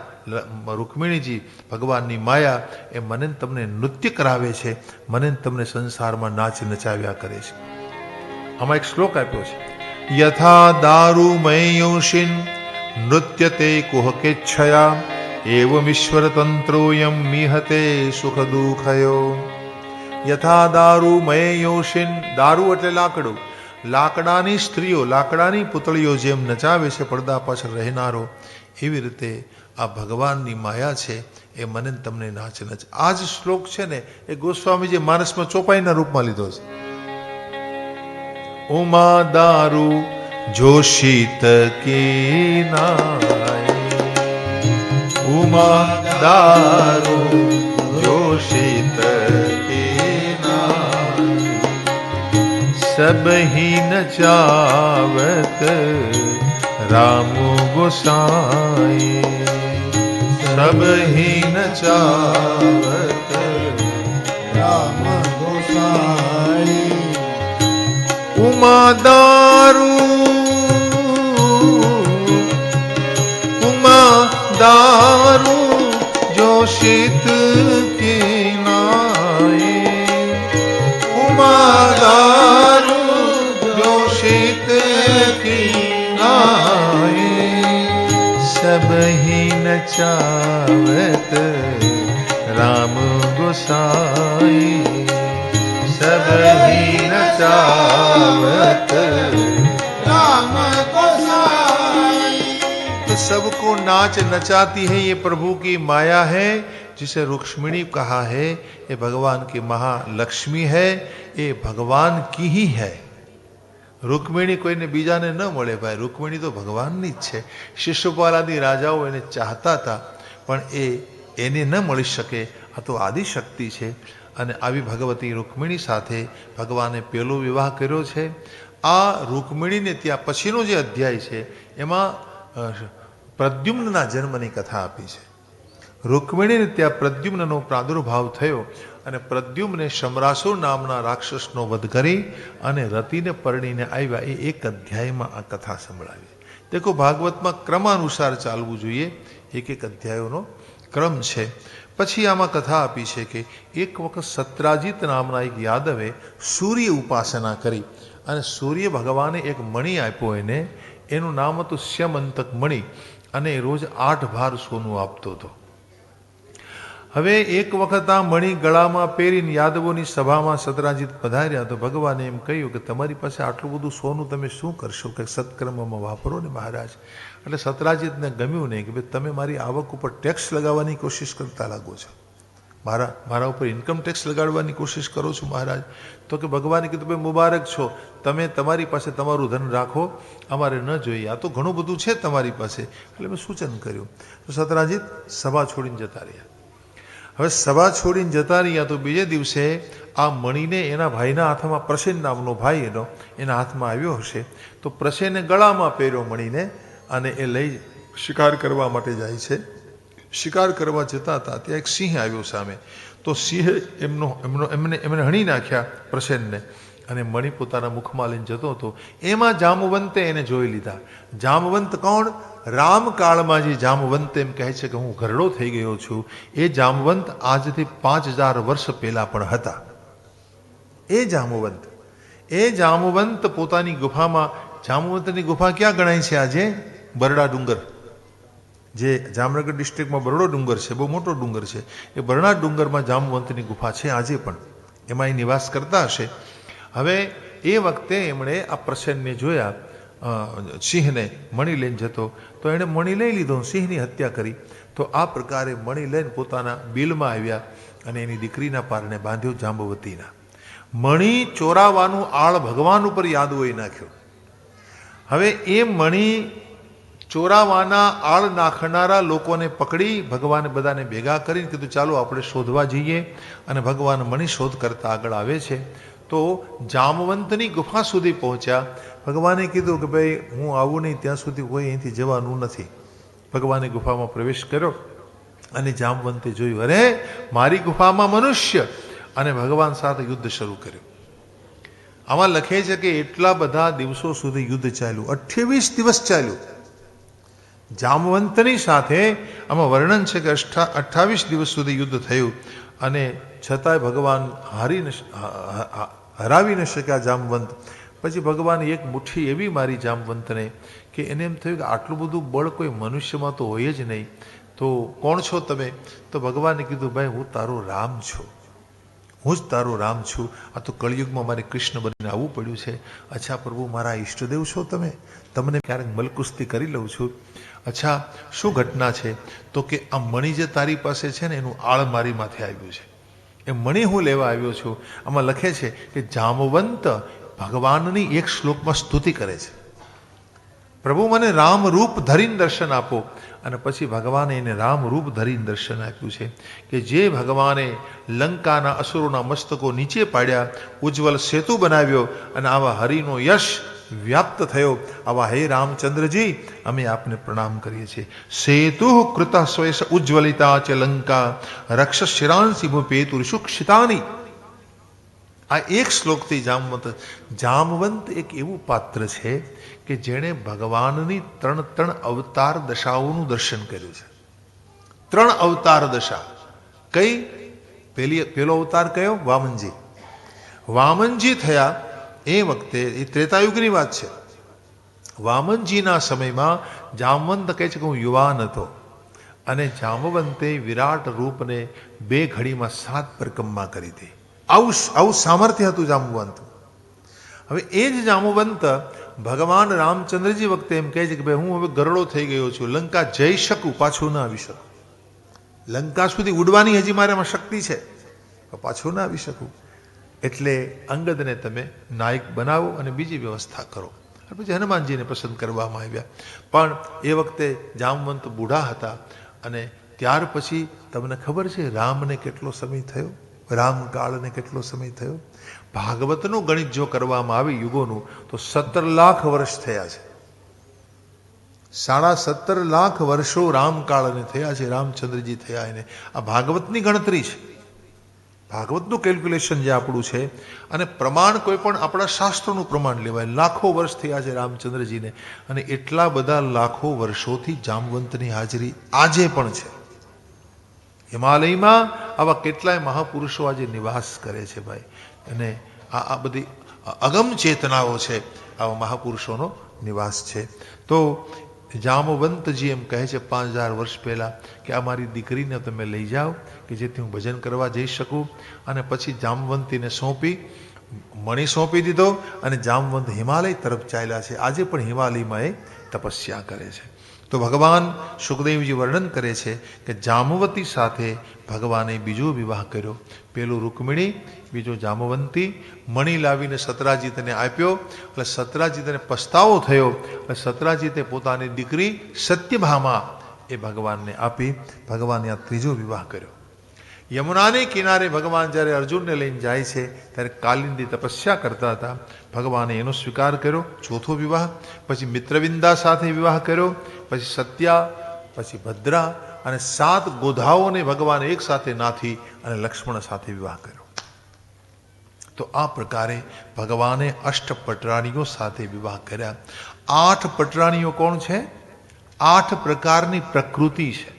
રૂકમિણીજી ભગવાનની માયા એ મને ને તમને નૃત્ય કરાવે છે, મને ને તમને સંસારમાં નાચ નચાવ્યા કરે છે. આમાં એક શ્લોક આપ્યો છે, યથા દારૂમયોષિન નૃત્યતે કુહકેચ્છયા એવમીશ્વર તંત્રોયમ મિહતે સુખ દુઃખયો. યથા દારૂમયોષિન, દારૂ એટલે લાકડું, લાકડાની સ્ત્રીઓ, લાકડાની પુતળીઓ જેમ નચાવે છે પડદા પાછળ રહેનારો, એવી રીતે આ ભગવાનની માયા છે એ મને તમને નાચ નચ. આ જ શ્લોક છે ને એ ગોસ્વામીજી માનસમાં ચોપાઈના રૂપમાં લીધો છે. ઉમા દારૂ જોશિત કી નાય, ઉમા દારૂ જોશિત सब ही नचावत राम गोसाई, सब ही नचावत રામ ગોસાઈ. उमा दारू, उमा दारू जोशित की नाई, उमा दारू जोशित की नाई, सब ही नचावत राम गोसाई, सब ही नचावत રામ ગોસાઈ. तो सबको नाच नचाती है ये प्रभु की माया है, जिसे रुक्मिणी कहा है ये भगवान की महालक्ष्मी है, ये भगवान की ही है. रुक्मिणी કોઈને બીજાને ન મળે ભાઈ, રૂકમિણી તો ભગવાનની જ છે. શિશુપાલ આદિ રાજાઓ એને ચાહતા હતા પણ એને ન મળી શકે. આ તો આદિશક્તિ છે અને આવી ભગવતી રૂકમિણી સાથે ભગવાને પહેલો વિવાહ કર્યો છે. આ રૂકમિણીને ત્યાં પછીનો જે અધ્યાય છે એમાં પ્રદ્યુમ્નના જન્મની કથા આપી છે. રૂકમિણીને ત્યાં પ્રદ્યુમ્નનો પ્રાદુર્ભાવ થયો અને પ્રદ્યુમ્ને શમરાસુર નામના રાક્ષસનો વધ કરી અને રતિને પરણીને આવ્યા. એ એક અધ્યાયમાં આ કથા સંભળાવી. દેખો ભાગવતમાં ક્રમાનુસાર ચાલવું જોઈએ, એક એક અધ્યાયોનો ક્રમ છે. પછી આમાં કથા આપી છે કે એક વખત સત્રાજીત નામના એક યાદવે સૂર્ય ઉપાસના કરી અને સૂર્ય ભગવાને એક મણિ આપ્યો એને, એનું નામ હતું શ્યમંતક મણિ અને એ રોજ 8 ભાર સોનું આપતો હતો. હવે એક વખત આ મણિ ગળામાં પહેરીને યાદવોની સભામાં સત્રાજીત પધાર્યા તો ભગવાને એમ કહ્યું કે તમારી પાસે આટલું બધું સોનું તમે શું કરશો, કે સત્કર્મમાં વાપરો ને મહારાજ. એટલે સત્રાજીતને ગમ્યું નહીં કે ભાઈ તમે મારી આવક ઉપર ટેક્સ લગાવવાની કોશિશ કરતા લાગો છો, મારા ઉપર ઇન્કમ ટેક્સ લગાડવાની કોશિશ કરો છો મહારાજ. તો કે ભગવાને કીધું ભાઈ મુબારક છો, તમે તમારી પાસે તમારું ધન રાખો, અમારે ન જોઈએ, આ તો ઘણું બધું છે તમારી પાસે. એટલે મેં સૂચન કર્યું. તો સત્રાજીત સભા છોડીને જતા રહ્યા. હવે સભા છોડીને જતા રહ્યા તો બીજે દિવસે આ મણિને એના ભાઈના હાથમાં, પ્રસેન નામનો ભાઈ એના હાથમાં આવ્યો હશે. તો પ્રસેને ગળામાં પહેર્યો મણીને અને એ લઈ શિકાર કરવા માટે જાય છે. શિકાર કરવા જતા હતા ત્યાં એક સિંહ આવ્યો સામે. તો સિંહે એમને હણી નાખ્યા પ્રસેનને અને મણિ પોતાના મુખમાં લઈને જતો હતો. એમાં જામવંતે એને જોઈ લીધા. જામવંત કોણ? રામકાળમાં જે જામવંત એમ કહે છે કે હું ઘરડો થઈ ગયો છું, એ જામવંત આજથી 5000 વર્ષ પહેલા પણ હતા. એ જામવંત પોતાની ગુફામાં, જામવંતની ગુફા ક્યાં ગણાય છે આજે? બરડા ડુંગર, જે જામનગર ડિસ્ટ્રિક્ટમાં બરડો ડુંગર છે, બહુ મોટો ડુંગર છે. એ બરડા ડુંગરમાં જામવંતની ગુફા છે આજે પણ, એમાં એ નિવાસ કરતા હશે. હવે એ વખતે એમણે આ પ્રસન્નને જોયા, સિંહને મણિ લઈને જતો, તો એણે મણિ લઈ લીધો, સિંહની હત્યા કરી. તો આ પ્રકારે મણિ લઈને પોતાના બિલમાં આવ્યા અને એની દીકરીના પારણે બાંધ્યો જાંબવતીના. મણિ ચોરાવાનું આળ ભગવાન ઉપર યાદવોએ નાખ્યો. હવે એ મણિ ચોરાવાના આળ નાખનારા લોકોને પકડી ભગવાને બધાને ભેગા કરીને કીધું ચાલો આપણે શોધવા જઈએ. અને ભગવાન મણિ શોધ કરતા આગળ આવે છે. તો જામવંતની ગુફા સુધી પહોંચ્યા. ભગવાને કીધું કે ભાઈ હું આવું નહીં ત્યાં સુધી કોઈ અહીંથી જવાનું નથી. ભગવાને ગુફામાં પ્રવેશ કર્યો અને જામવંતે જોયું, અરે મારી ગુફામાં મનુષ્ય, અને ભગવાન સાથે યુદ્ધ શરૂ કર્યું. આમાં લખે છે કે એટલા બધા દિવસો સુધી યુદ્ધ ચાલ્યું, 28 દિવસ ચાલ્યું જામવંતની સાથે. આમાં વર્ણન છે કે 28 દિવસ સુધી યુદ્ધ થયું અને છતાંય ભગવાન હરાવી ન શક્યા જામવંત. પછી ભગવાને એક મુઠ્ઠી એવી મારી જામવંતને કે એને એમ થયું કે આટલું બધું બળ કોઈ મનુષ્યમાં તો હોય જ નહીં, તો કોણ છો તમે? તો ભગવાને કીધું, ભાઈ હું તારો રામ છું, હું જ તારો રામ છું. આ તો કળિયુગમાં મારે કૃષ્ણ બનીને આવવું પડ્યું છે. અચ્છા પ્રભુ, મારા ઈષ્ટદેવ છો તમે? તમને ક્યારેક મલકુસ્તી કરી લઉં છું. અચ્છા શું ઘટના છે? તો કે આ મણિ જે તારી પાસે છે ને એનું આળ મારી માથે આવ્યું છે, એ મણિ હું લેવા આવ્યો છું. આમાં લખે છે કે જામવંત ભગવાનની એક શ્લોકમાં સ્તુતિ કરે છે, પ્રભુ મને રામ રૂપ ધરીને દર્શન આપો. અને પછી ભગવાને એને રામ રૂપ ધરીને દર્શન આપ્યું છે કે જે ભગવાને લંકાના અસુરોના મસ્તકો નીચે પાડ્યા, ઉજ્જવલ સેતુ બનાવ્યો, અને આવા હરિનો યશ વ્યાપ્ત થયો. આવા હે રામચંદ્રજી, અમે આપને પ્રણામ કરીએ છીએ. સેતુ કૃત સ્વેશ ઉજ્જવલિતા ચ લંકા રક્ષ શિરાંસી ભૂપેતુર સુક્ષિતાની. આ એક શ્લોકથી જામવંત એક એવું પાત્ર છે કે જેણે ભગવાનની ત્રણ અવતાર દશાઓનું દર્શન કર્યું છે. 3 અવતાર દશા. કઈ? પેલો અવતાર કયો? વામનજી. વામનજી થયા એ વખતે, એ ત્રેતાયુગની વાત છે. વામનજીના સમયમાં જામવંત કહે છે કે હું યુવાન હતો, અને જામવંતે વિરાટ રૂપને 2 ઘડીમાં 7 પરિક્રમા કરી હતી. આવું સામર્થ્ય હતું જામવંત. હવે એ જ જામવંત ભગવાન રામચંદ્રજી વખતે એમ કહે છે કે ભાઈ હું હવે ગરડો થઈ ગયો છું, લંકા જઈ શકું, પાછું ના આવી શકું. લંકા સુધી ઉડવાની હજી મારામાં શક્તિ છે, પાછું ના આવી શકું. એટલે અંગદને તમે નાયક બનાવો અને બીજી વ્યવસ્થા કરો. પછી હનુમાનજીને પસંદ કરવામાં આવ્યા. પણ એ વખતે જામવંત બુઢા હતા. અને ત્યાર પછી તમને ખબર છે રામને કેટલો સમય થયો? રામકાળને કેટલો સમય થયો? ભાગવતનું ગણિત જો કરવામાં આવે યુગોનું, તો 17 લાખ વર્ષ થયા છે. 17.5 લાખ વર્ષો રામકાળને થયા છે. રામચંદ્રજી થયા એને. આ ભાગવતની ગણતરી છે, ભાગવતનું કેલ્ક્યુલેશન જે આપણું છે. અને પ્રમાણ કોઈ પણ આપણા શાસ્ત્રોનું પ્રમાણ લેવાય. લાખો વર્ષ થયા છે રામચંદ્રજીને, અને એટલા બધા લાખો વર્ષોથી જામવંતની હાજરી આજે પણ છે. હિમાલયમાં આવા કેટલાય મહાપુરુષો આજે નિવાસ કરે છે ભાઈ. અને આ બધી અગમ ચેતનાઓ છે, આવા મહાપુરુષોનો નિવાસ છે. તો જામવંતજી એમ કહે છે 5000 વર્ષ પહેલાં કે આ મારી દીકરીને તમે લઈ જાઓ કે જેથી હું ભજન કરવા જઈ શકું. અને પછી જામવંતીને મણિ સોંપી દીધો, અને જામવંત હિમાલય તરફ ચાલ્યા છે. આજે પણ હિમાલયમાં એ તપસ્યા કરે છે. તો ભગવાન સુખદેવજી વર્ણન કરે છે કે જામવતી સાથે ભગવાને બીજો વિવાહ કર્યો. પેલું રૂકમિણી, બીજો જામવંતી. મણિ લાવીને સતરાજીતને આપ્યો, એટલે સતરાજીતને પસ્તાવો થયો. એટલે સતરાજીતે પોતાની દીકરી સત્યભામા એ ભગવાનને આપી. ભગવાને આ ત્રીજો વિવાહ કર્યો. યમુનાને કિનારે ભગવાન જ્યારે અર્જુનને લઈને જાય છે ત્યારે કાલિંદી તપસ્યા કરતા હતા. ભગવાને એનો સ્વીકાર કર્યો, ચોથો વિવાહ. પછી મિત્રવિંદા સાથે વિવાહ કર્યો, પછી સત્યા, પછી ભદ્રા, અને 7 ગોધાઓને ભગવાને એક સાથે નાથી અને લક્ષ્મણ સાથે વિવાહ કર્યો. તો આ પ્રકારે ભગવાને 8 પટરાણીઓ સાથે વિવાહ કર્યા. 8 પટરાણીઓ કોણ છે? 8 પ્રકારની પ્રકૃતિ છે.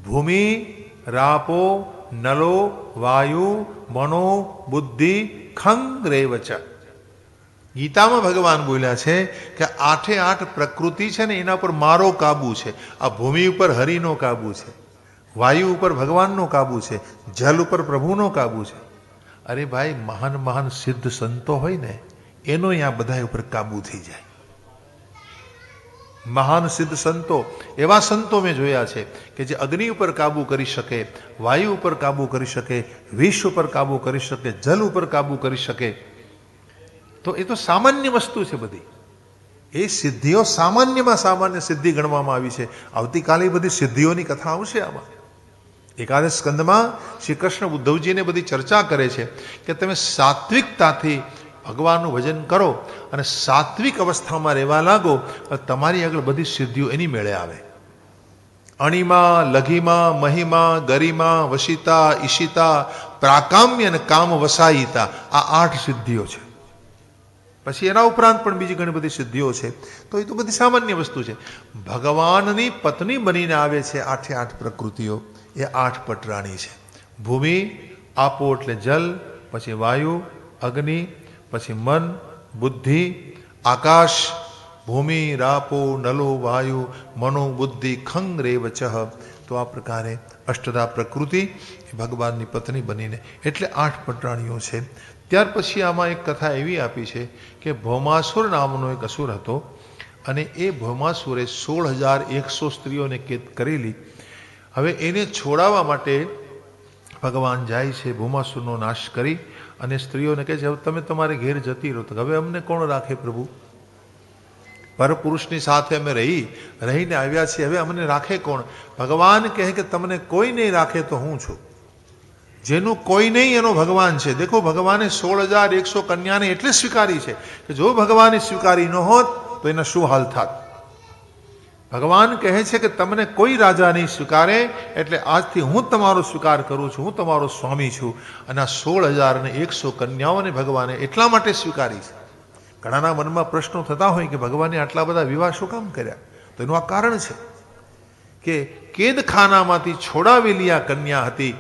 ભૂમિ, રાપો, નલો, વાયુ, મનો, બુદ્ધિ, ખંગ રેવચ. ગીતામાં ભગવાન બોલ્યા છે કે 8 પ્રકૃતિ છે ને એના પર મારો કાબુ છે. આ ભૂમિ ઉપર હરિનો કાબુ છે, વાયુ ઉપર ભગવાનનો કાબુ છે, જલ ઉપર પ્રભુનો કાબુ છે. અરે ભાઈ, મહાન સિદ્ધ સંતો હોય ને એનો આ બધા ઉપર કાબુ થઈ જાય. મહાન સિદ્ધ સંતો, એવા સંતો મેં જોયા છે કે જે અગ્નિ ઉપર કાબુ કરી શકે, વાયુ ઉપર કાબુ કરી શકે, વિષ ઉપર કાબુ કરી શકે, જલ ઉપર કાબુ કરી શકે. તો એ તો સામાન્ય વસ્તુ છે બધી. એ સિદ્ધિઓ સામાન્યમાં સામાન્ય સિદ્ધિ ગણવામાં આવી છે. આવતીકાલે એ બધી સિદ્ધિઓની કથા આવશે આમાં. એકાદશ સ્કંદમાં શ્રી કૃષ્ણ ઉદ્ધવજીને બધી ચર્ચા કરે છે કે તમે સાત્વિકતાથી ભગવાનનું ભજન કરો અને સાત્વિક અવસ્થામાં રહેવા લાગો, તમારી આગળ બધી સિદ્ધિઓ એની મેળે આવે. અણિમા, લઘિમા, મહિમા, ગરિમા, વશિતા, ઈશિતા, પ્રાકામ્ય અને કામ વસાયિતા, આ 8 સિદ્ધિઓ છે. પછી એના ઉપરાંત પણ બીજી ઘણી બધી સિદ્ધિઓ છે. તો એ તો બધી સામાન્ય વસ્તુ છે. ભગવાનની પત્ની બનીને આવે છે 8 પ્રકૃતિઓ, એ 8 પટરાણી છે. ભૂમિ, આપો એટલે જલ, પછી વાયુ, અગ્નિ, પછી મન, બુદ્ધિ, આકાશ, ભૂમિ, રાપો, નલો, વાયુ, મનો, બુદ્ધિ, ખંગ રેવ ચહ. તો આ પ્રકારે અષ્ટદા પ્રકૃતિ એ ભગવાનની પત્ની બનીને, એટલે 8 પટરાણીઓ છે. ત્યાર પછી આમાં એક કથા એવી આપી છે કે ભૌમાસુર નામનો એક અસુર હતો અને એ ભૌમાસુરે 16,100 સ્ત્રીઓને કેદ કરેલી. હવે એને છોડાવવા માટે ભગવાન જાય છે ભૌમાસુરનો નાશ કરી અને સ્ત્રીઓને કહે છે હવે તમે તમારે ઘેર જતી રહો. તો હવે અમને કોણ રાખે પ્રભુ? પરપુરુષની સાથે અમે રહીને આવ્યા છીએ, હવે અમને રાખે કોણ? ભગવાન કહે કે તમને કોઈ નહીં રાખે તો હું છું. જેનું કોઈ નહીં એનો ભગવાન છે. દેખો, ભગવાને 16,100 કન્યાને એટલે સ્વીકારી છે કે જો ભગવાને સ્વીકારી ન હોત તો એના શું હાલ થાત. ભગવાન કહે છે કે તમને કોઈ રાજા નહીં સ્વીકારે, એટલે આજથી હું તમારો સ્વીકાર કરું છું, હું તમારો સ્વામી છું. અને આ 16,100 કન્યાઓને ભગવાને એટલા માટે સ્વીકારી છે. ઘણાના મનમાં પ્રશ્નો થતા હોય કે ભગવાને આટલા બધા વિવાહ શું કામ કર્યા? તો એનું આ કારણ છે કે કેદખાનામાંથી છોડાવેલી આ કન્યા હતી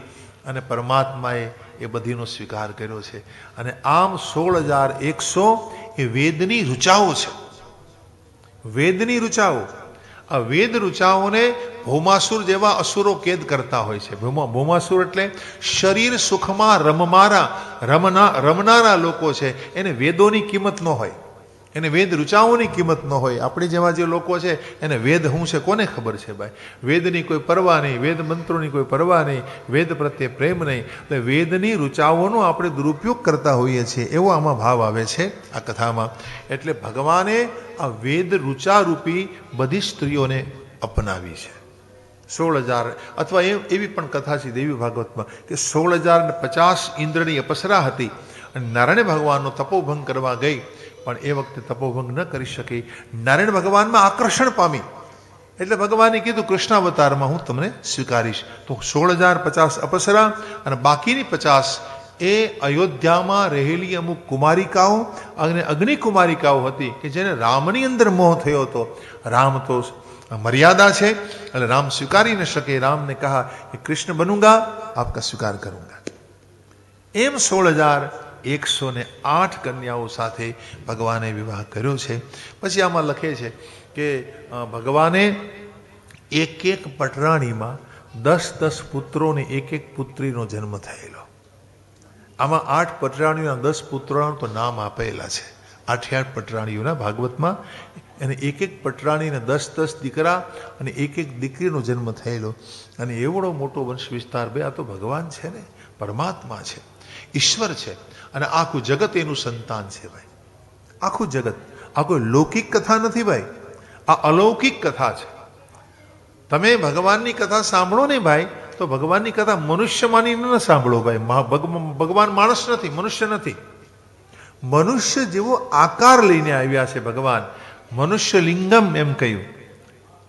અને પરમાત્માએ એ બધીનો સ્વીકાર કર્યો છે. અને આમ 16,100 એ વેદની ઋચાઓ છે. વેદની ઋચાઓ. આ વેદ ઋચાઓને ભૌમાસુર જેવા અસુરો કેદ કરતા હોય છે. ભૌમાસુર એટલે શરીર સુખમાં રમનારા લોકો છે. એને વેદોની કિંમત ન હોય, એને વેદ ઋચાઓની કિંમત ન હોય. આપણી જેવા જે લોકો છે એને વેદ શું છે કોને ખબર છે ભાઈ? વેદની કોઈ પરવા નહીં, વેદ મંત્રોની કોઈ પરવા નહીં, વેદ પ્રત્યે પ્રેમ નહીં. તો વેદની ઋચાઓનો આપણે દુરુપયોગ કરતા હોઈએ છીએ, એવો આમાં ભાવ આવે છે આ કથામાં. એટલે ભગવાને આ વેદ ઋચારૂપી બધી સ્ત્રીઓને અપનાવી છે. 16,000 અથવા એવી પણ કથા છે દેવી ભાગવતમાં કે 16,050 ઇન્દ્રની અપસરા હતી અને નારાયણ ભગવાનનો તપોભંગ કરવા ગઈ, પણ એ વખતે તપોભંગ ન કરી શકી. નારાયણ ભગવાનમાં આકર્ષણ પામી એટલે ભગવાને કીધું કૃષ્ણાવતારમાં હું તમને સ્વીકારીશ. તો 16,050 અપસરા અને બાકીની 50 એ અયોધ્યામાં રહેલી અમુક કુમારિકાઓ અને અગ્નિ કુમારિકાઓ હતી કે જેને રામની અંદર મોહ થયો હતો. રામ તો મર્યાદા છે એટલે રામ સ્વીકારી ન શકે. રામને કહા કે કૃષ્ણ બનુંગા, આપકા સ્વીકાર કरूंगा. એમ 16,108 કન્યાઓ સાથે ભગવાને વિવાહ કર્યો છે. પછી આમાં લખે છે કે ભગવાને એક પટરાણીમાં 10 પુત્રોને એક પુત્રીનો જન્મ થયેલો. આમાં 8 પટરાણીઓના 10 પુત્રોના તો નામ આપેલા છે. 8 પટરાણીઓના ભાગવતમાં અને એક પટરાણીને 10 દીકરા અને એક દીકરીનો જન્મ થયેલો. અને એવડો મોટો વંશ વિસ્તાર. બે આ તો ભગવાન છે ને, પરમાત્મા છે, ઈશ્વર છે અને આખું જગત એનું સંતાન છે ભાઈ. આખું જગત. આ કોઈ લૌકિક કથા નથી ભાઈ, આ અલૌકિક કથા છે. તમે ભગવાનની કથા સાંભળો ને ભાઈ તો ભગવાનની કથા મનુષ્ય માનીને ન સાંભળો ભાઈ. ભગવાન માણસ નથી, મનુષ્ય નથી. મનુષ્ય જેવો આકાર લઈને આવ્યા છે ભગવાન. મનુષ્ય લિંગમ એમ કહ્યું,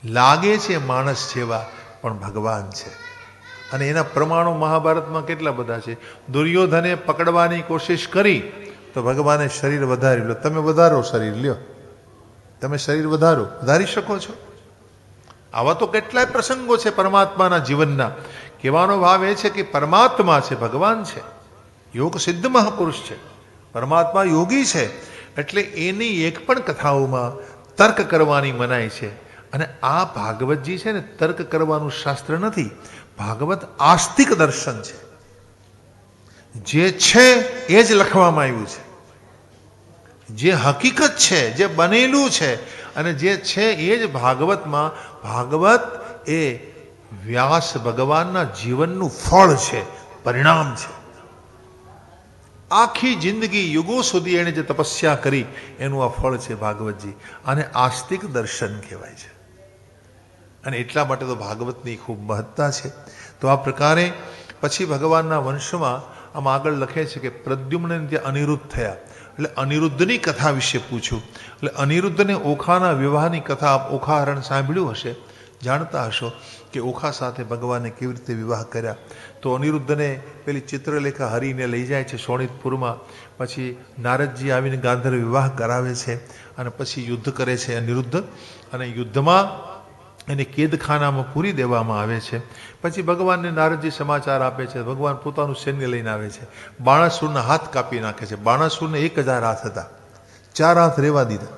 લાગે છે માણસ જેવા પણ ભગવાન છે. અને એના પ્રમાણો મહાભારતમાં કેટલા બધા છે. દુર્યોધને પકડવાની કોશિશ કરી તો ભગવાને શરીર વધારી લો. તમે વધારો શરીર લ્યો, તમે શરીર વધારી શકો છો. આવા તો કેટલાય પ્રસંગો છે પરમાત્માના જીવનના. કહેવાનો ભાવ એ છે કે પરમાત્મા છે, ભગવાન છે, યોગ સિદ્ધ મહાપુરુષ છે, પરમાત્મા યોગી છે. એટલે એની એક પણ કથાઓમાં તર્ક કરવાની મનાઈ છે. અને આ ભાગવતજી છે ને તર્ક કરવાનું શાસ્ત્ર નથી. ભાગવત આસ્તિક દર્શન છે. જે છે એ જ લખવામાં આવ્યું છે. જે હકીકત છે, જે બનેલું છે અને જે છે એ જ ભાગવતમાં. ભાગવત એ વ્યાસ ભગવાનના જીવનનું ફળ છે, પરિણામ છે. આખી જિંદગી યુગો સુધી એણે જે તપસ્યા કરી એનું આ ફળ છે ભાગવતજી. આને આસ્તિક દર્શન કહેવાય છે. અને એટલા માટે તો ભાગવતની ખૂબ મહત્તા છે. તો આ પ્રકારે પછી ભગવાનના વંશમાં આમ આગળ લખે છે કે પ્રદ્યુમ્ન જે અનિરુદ્ધ થયા, એટલે અનિરુદ્ધની કથા વિશે પૂછ્યું. એટલે અનિરુદ્ધને ઓખાના વિવાહની કથા, આપ ઓખાહરણ સાંભળ્યું હશે, જાણતા હશો કે ઓખા સાથે ભગવાને કેવી રીતે વિવાહ કર્યા. તો અનિરુદ્ધને પેલી ચિત્રલેખા હરીને લઈ જાય છે શોણિતપુરમાં. પછી નારદજી આવીને ગાંધર્વ વિવાહ કરાવે છે અને પછી યુદ્ધ કરે છે અનિરુદ્ધ. અને યુદ્ધમાં એને કેદખાનામાં પૂરી દેવામાં આવે છે. પછી ભગવાનને નારદજી સમાચાર આપે છે. ભગવાન પોતાનું સૈન્ય લઈને આવે છે. બાણાસુરના હાથ કાપી નાખે છે. બાણાસુરને 1000 હાથ હતા, 4 હાથ રહેવા દીધા.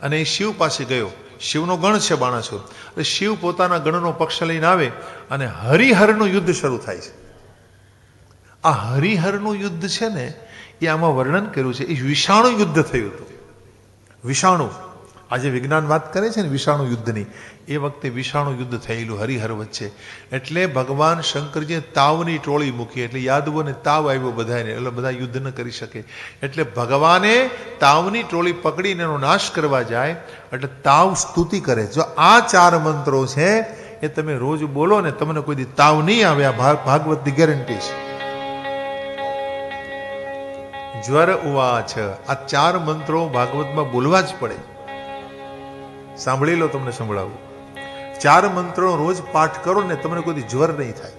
અને એ શિવ પાસે ગયો. શિવનો ગણ છે બાણાસુર. એટલે શિવ પોતાના ગણનો પક્ષ લઈને આવે અને હરિહરનું યુદ્ધ શરૂ થાય છે. આ હરિહરનું યુદ્ધ છે ને એ આમાં વર્ણન કર્યું છે. એ વિષાણુ યુદ્ધ થયું હતું. વિષાણુ, આજે વિજ્ઞાન વાત કરે છે ને વિષાણુ યુદ્ધની, એ વખતે વિષાણુ યુદ્ધ થયેલું હરિહર વચ્ચે. એટલે ભગવાન શંકરજીએ તાવની ટોળી મૂકી. એટલે યાદવોને તાવ આવ્યો બધાને, એટલે બધા યુદ્ધ ન કરી શકે. એટલે ભગવાને તાવની ટોળી પકડીને એનો નાશ કરવા જાય. એટલે તાવ સ્તુતિ કરે. જો આ 4 મંત્રો છે એ તમે રોજ બોલો ને, તમને કોઈ દી તાવ નહીં આવે. આ ભાગવતની ગેરંટી છે. જ્વર ઉવાચ, આ 4 મંત્રો ભાગવતમાં બોલવા જ પડે. સાંભળી લો, તમને સંભળાવું. 4 મંત્રો રોજ પાઠ કરો ને, તમને કોઈ જ્વર નહીં થાય.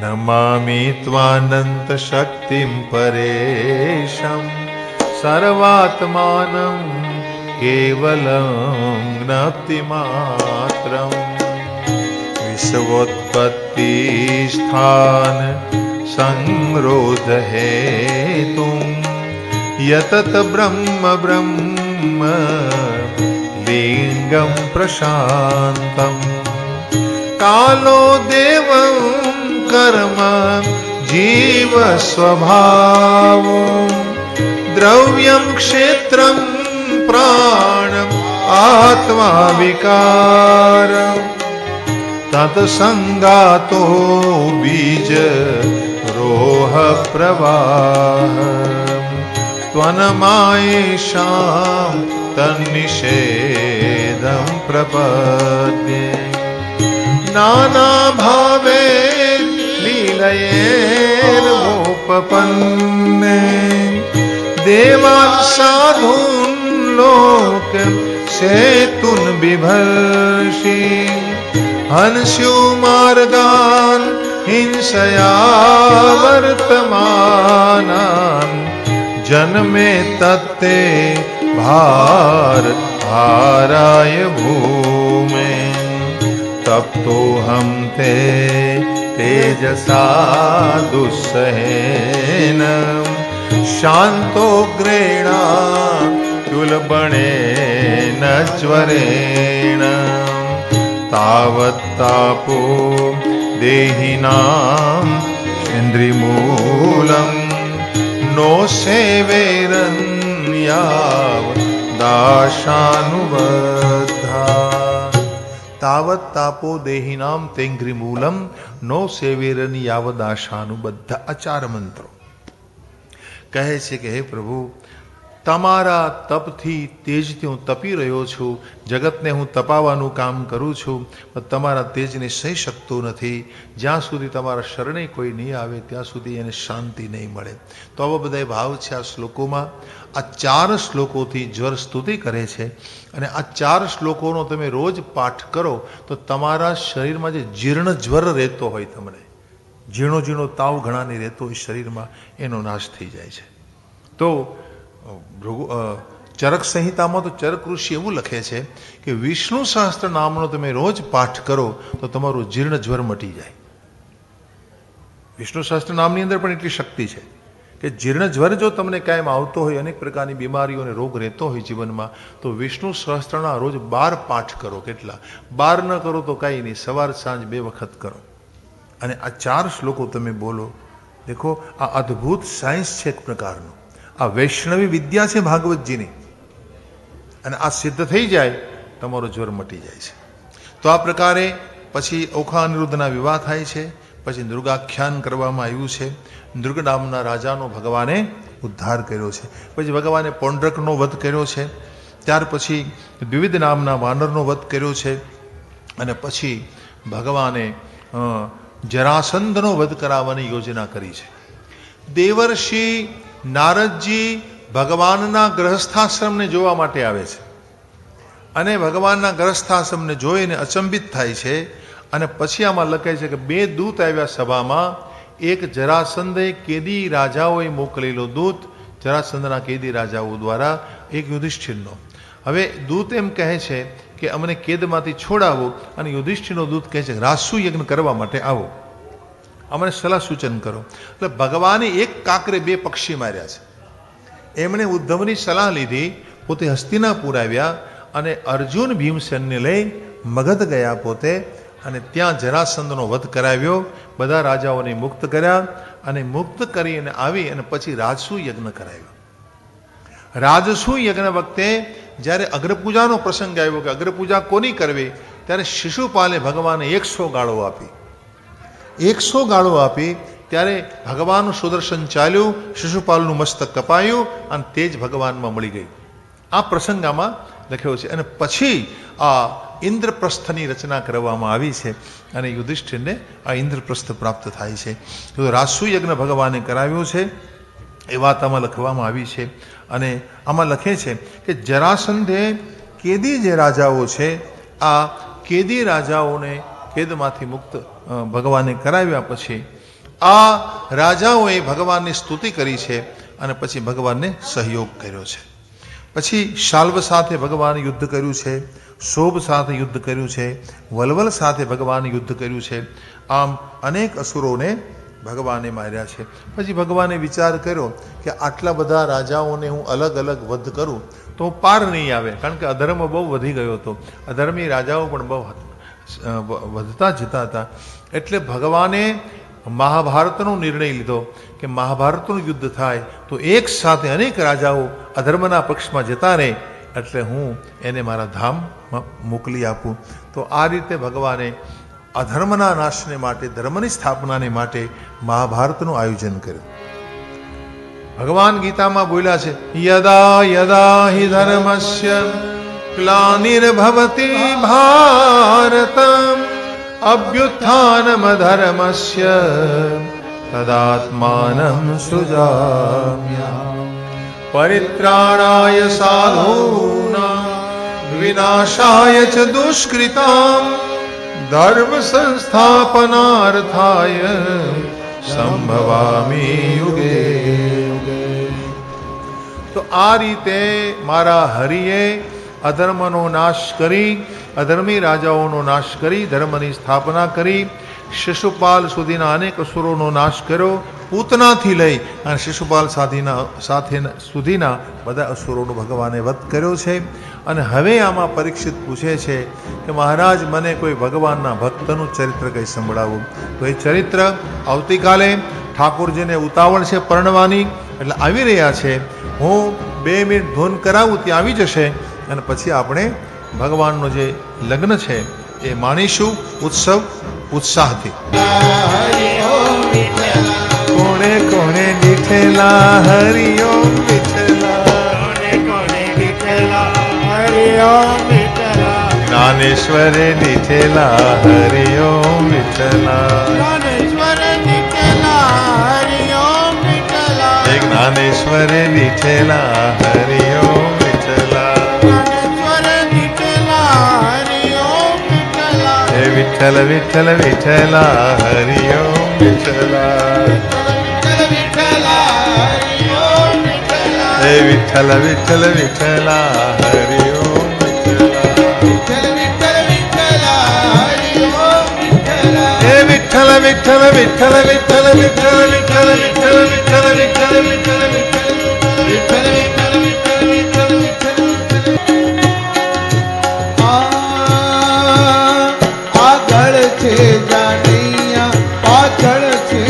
નમામિ ત્વાનંત શક્તિમ પરેશમ સર્વાત્માનમ કેવલમ જ્ઞપ્તિ માત્રમ વિશ્વોત્પત્તિ સ્થાન સંરોધ હેતુમ યતત બ્રહ્મ બ્રહ્મ લિંગમ પ્રશાંતમ કાલો દેવં કર્મ જીવ સ્વભાવો દ્રવ્યમ ક્ષેત્રમ પ્રાણમ આત્મા વિકાર તત્સંગાતો બીજ રોહ પ્રવાહ ત્વનમાયેષાં તન્નિષેધં પ્રપદ્યે નાના ભાવે લીલયેર્વોપપન્ને દેવાન સાધુન લોક સેતુન બિભર્ષી હંસ્યુ માર્ગાન હિંસયા વર્તમાનાન જન્મે તત્તે ભાર હારાય ભૂમે તપ્તોહમ તે તેજસા દુસ્સહેન શાંતોગ્રેણા ચુલબણેન જ્વરેણ તાવત્તાપો દેહિનામ ઇન્દ્રિમૂલમ નો સેવેરન યાવ દાશાનુબદ્ધા તાવત તાપો દેહિનામ તેંગ્રિમૂલમ નો સેવેરન યાવ દાશાનુબદ્ધા. આ 4 મંત્રો કહે છે કે હે પ્રભુ, તમારા તપથી, તેજથી હું તપી રહ્યો છું. જગતને હું તપાવવાનું કામ કરું છું, પણ તમારા તેજને સહી શકતો નથી. જ્યાં સુધી તમારા શરણે કોઈ નહીં આવે ત્યાં સુધી એને શાંતિ નહીં મળે. તો આવા બધા ભાવ છે આ શ્લોકોમાં. આ 4 શ્લોકોથી જ્વર સ્તુતિ કરે છે. અને આ 4 શ્લોકોનો તમે રોજ પાઠ કરો તો તમારા શરીરમાં જે જીર્ણ જ્વર રહેતો હોય, તમને ઝીણો ઝીણો તાવ ઘણાને રહેતો હોય શરીરમાં, એનો નાશ થઈ જાય છે. તો ચરક સંહિતામાં તો ચરક ઋષિ એવું લખે છે કે વિષ્ણુ સહસ્ત્ર નામનો તમે રોજ પાઠ કરો તો તમારું જીર્ણ જ્વર મટી જાય. વિષ્ણુ સહસ્ત્ર નામની અંદર પણ એટલી શક્તિ છે કે જીર્ણ જ્વર જો તમને કાયમ આવતો હોય, અનેક પ્રકારની બીમારીઓ અને રોગ રહેતો હોય જીવનમાં, તો વિષ્ણુ સહસ્ત્રના રોજ 12 પાઠ કરો. કેટલા? 12 ન કરો તો કાંઈ નહીં, સવાર સાંજ 2 વખત કરો. અને આ 4 શ્લોકો તમે બોલો. દેખો, આ અદ્ભુત સાયન્સ છે એક પ્રકારનું. આ વૈષ્ણવી વિદ્યા છે ભાગવતજીની. અને આ સિદ્ધ થઈ જાય, તમારો જ્વર મટી જાય છે. તો આ પ્રકારે પછી ઓખા અનિરુદ્ધના વિવાહ થાય છે. પછી દુર્ગાખ્યાન કરવામાં આવ્યું છે. દુર્ગ નામના રાજાનો ભગવાને ઉદ્ધાર કર્યો છે. પછી ભગવાને પૌંડ્રકનો વધ કર્યો છે. ત્યાર પછી દ્વિવિધ નામના વાનરનો વધ કર્યો છે. અને પછી ભગવાને જરાસંધનો વધ કરાવવાની યોજના કરી છે. દેવર્ષિ નારદજી ભગવાનના ગ્રહસ્થાશ્રમને જોવા માટે આવે છે અને ભગવાનના ગ્રહસ્થાશ્રમને જોઈને અચંબિત થાય છે. અને પછી આમાં લખાય છે કે બે દૂત આવ્યા સભામાં. એક જરાસંધે કેદી રાજાઓએ મોકલેલો દૂત, જરાસંધના કેદી રાજાઓ દ્વારા, એક યુધિષ્ઠિરનો. હવે દૂત એમ કહે છે કે અમને કેદમાંથી છોડાવો, અને યુધિષ્ઠિરનો દૂત કહે છે રાસુ યજ્ઞ કરવા માટે આવો, અમને સલાહ સૂચન કરો. એટલે ભગવાને એક કાંકરે બે પક્ષી માર્યા છે. એમણે ઉદ્ધવની સલાહ લીધી, પોતે હસ્તિનાપુર આવ્યા અને અર્જુન ભીમસેનને લઈ મગધ ગયા પોતે, અને ત્યાં જરાસંધનો વધ કરાવ્યો, બધા રાજાઓને મુક્ત કર્યા, અને મુક્ત કરીને આવી અને પછી રાજસુ યજ્ઞ કરાવ્યો. રાજસુ યજ્ઞ વખતે જ્યારે અગ્રપૂજાનો પ્રસંગ આવ્યો કે અગ્રપૂજા કોની કરવી, ત્યારે શિશુપાલે ભગવાને 100 ગાળો આપી. 100 ગાળો આપી ત્યારે ભગવાનનું સુદર્શન ચાલ્યું, શિશુપાલનું મસ્તક કપાયું અને તેજ ભગવાનમાં મળી ગઈ. આ પ્રસંગ આમાં લખ્યો છે. અને પછી આ ઇન્દ્રપ્રસ્થની રચના કરવામાં આવી છે અને યુધિષ્ઠિરને આ ઇન્દ્રપ્રસ્થ પ્રાપ્ત થાય છે. તો રાજસુ યજ્ઞ ભગવાને કરાવ્યો છે એ વાત આમાં લખવામાં આવી છે. અને આમાં લખે છે કે જરાસંધે કેદી જે રાજાઓ છે, આ કેદી રાજાઓને કેદમાંથી મુક્ત ભગવાને કરાવ્યા પછી આ રાજાઓએ ભગવાનની સ્તુતિ કરી છે અને પછી ભગવાનને સહયોગ કર્યો છે. પછી શાલ્વ સાથે ભગવાને યુદ્ધ કર્યું છે, શોભ સાથે યુદ્ધ કર્યું છે, વલવલ સાથે ભગવાને યુદ્ધ કર્યું છે. આમ અનેક અસુરોને ભગવાને માર્યા છે. પછી ભગવાને વિચાર કર્યો કે આટલા બધા રાજાઓને હું અલગ અલગ વધ કરું તો પાર નહીં આવે, કારણ કે અધર્મ બહુ વધી ગયો હતો, અધર્મી રાજાઓ પણ બહુ વધતા જતા હતા. એટલે ભગવાને મહાભારતનો નિર્ણય લીધો કે મહાભારતનું યુદ્ધ થાય તો એક સાથે અનેક રાજાઓ અધર્મના પક્ષમાં જતા રહે, એટલે હું એને મારા ધામમાં મોકલી આપું. તો આ રીતે ભગવાને અધર્મના નાશને માટે, ધર્મની સ્થાપનાને માટે મહાભારતનું આયોજન કર્યું. ભગવાન ગીતામાં બોલ્યા છે, યદા યદા હિ ધર્મસ્ય ગ્લાનિર્ભવતિ ભારત અભ્યુત્થાનમ ધર્મસ્ય તદાત્માનં સૃજામ્યહં પરિત્રાણાય સાધૂનાં વિનાશાય ચ દુષ્કૃતાં ધર્મ સંસ્થાપનાર્થાય સંભવામિ યુગે યુગે. તો આ રીતે મારા હરિએ અધર્મનો નાશ કરી, અધર્મી રાજાઓનો નાશ કરી, ધર્મની સ્થાપના કરી, શિશુપાલ સુધીના અનેક અસુરોનો નાશ કર્યો. પૂતનાથી લઈ અને શિશુપાલ સુધીના બધા અસુરોનો ભગવાને વધ કર્યો છે. અને હવે આમાં પરીક્ષિત પૂછે છે કે મહારાજ મને કોઈ ભગવાનના ભક્તનું ચરિત્ર કંઈ સંભળાવું. તો એ ચરિત્ર આવતીકાલે ઠાકોરજીને ઉતાવળ છે પરણવાની, એટલે આવી રહ્યા છે. હું 2 મિનિટ ધૂન કરાવું ત્યાં આવી જશે અને પછી આપણે ભગવાનનો જે લગ્ન છે એ માણીશું ઉત્સવ ઉત્સાહથી. કોણે કોણે દીઠેલા હરિઓમ વિઠ્ઠલા, જ્ઞાનેશ્વરે દીઠેલા હરિઓમ વિઠ્ઠલા, જ્ઞાનેશ્વરે દીઠેલા હરિઓમ વિઠ્ઠલા, હે વિઠ્ઠલ વિઠ્ઠલ વિઠ્ઠલા હરિઓમ વિઠ્ઠલા, હે વિઠ્ઠલ વિઠ્ઠલ વિઠ્ઠલા હરિઓમ વિઠ્ઠલા, હે વિઠ્ઠલ વિઠ્ઠલ વિઠ્ઠલ વિઠ્ઠલ વિઠ્ઠલ વિઠ્ઠલ વિઠ્ઠલ વિઠ્ઠલ વિઠ્ઠલ વિઠ્ઠલ પાછળ છે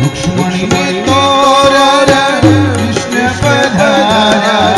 રૂક્ષ્મણી તોરણ કૃષ્ણ પધાર્યા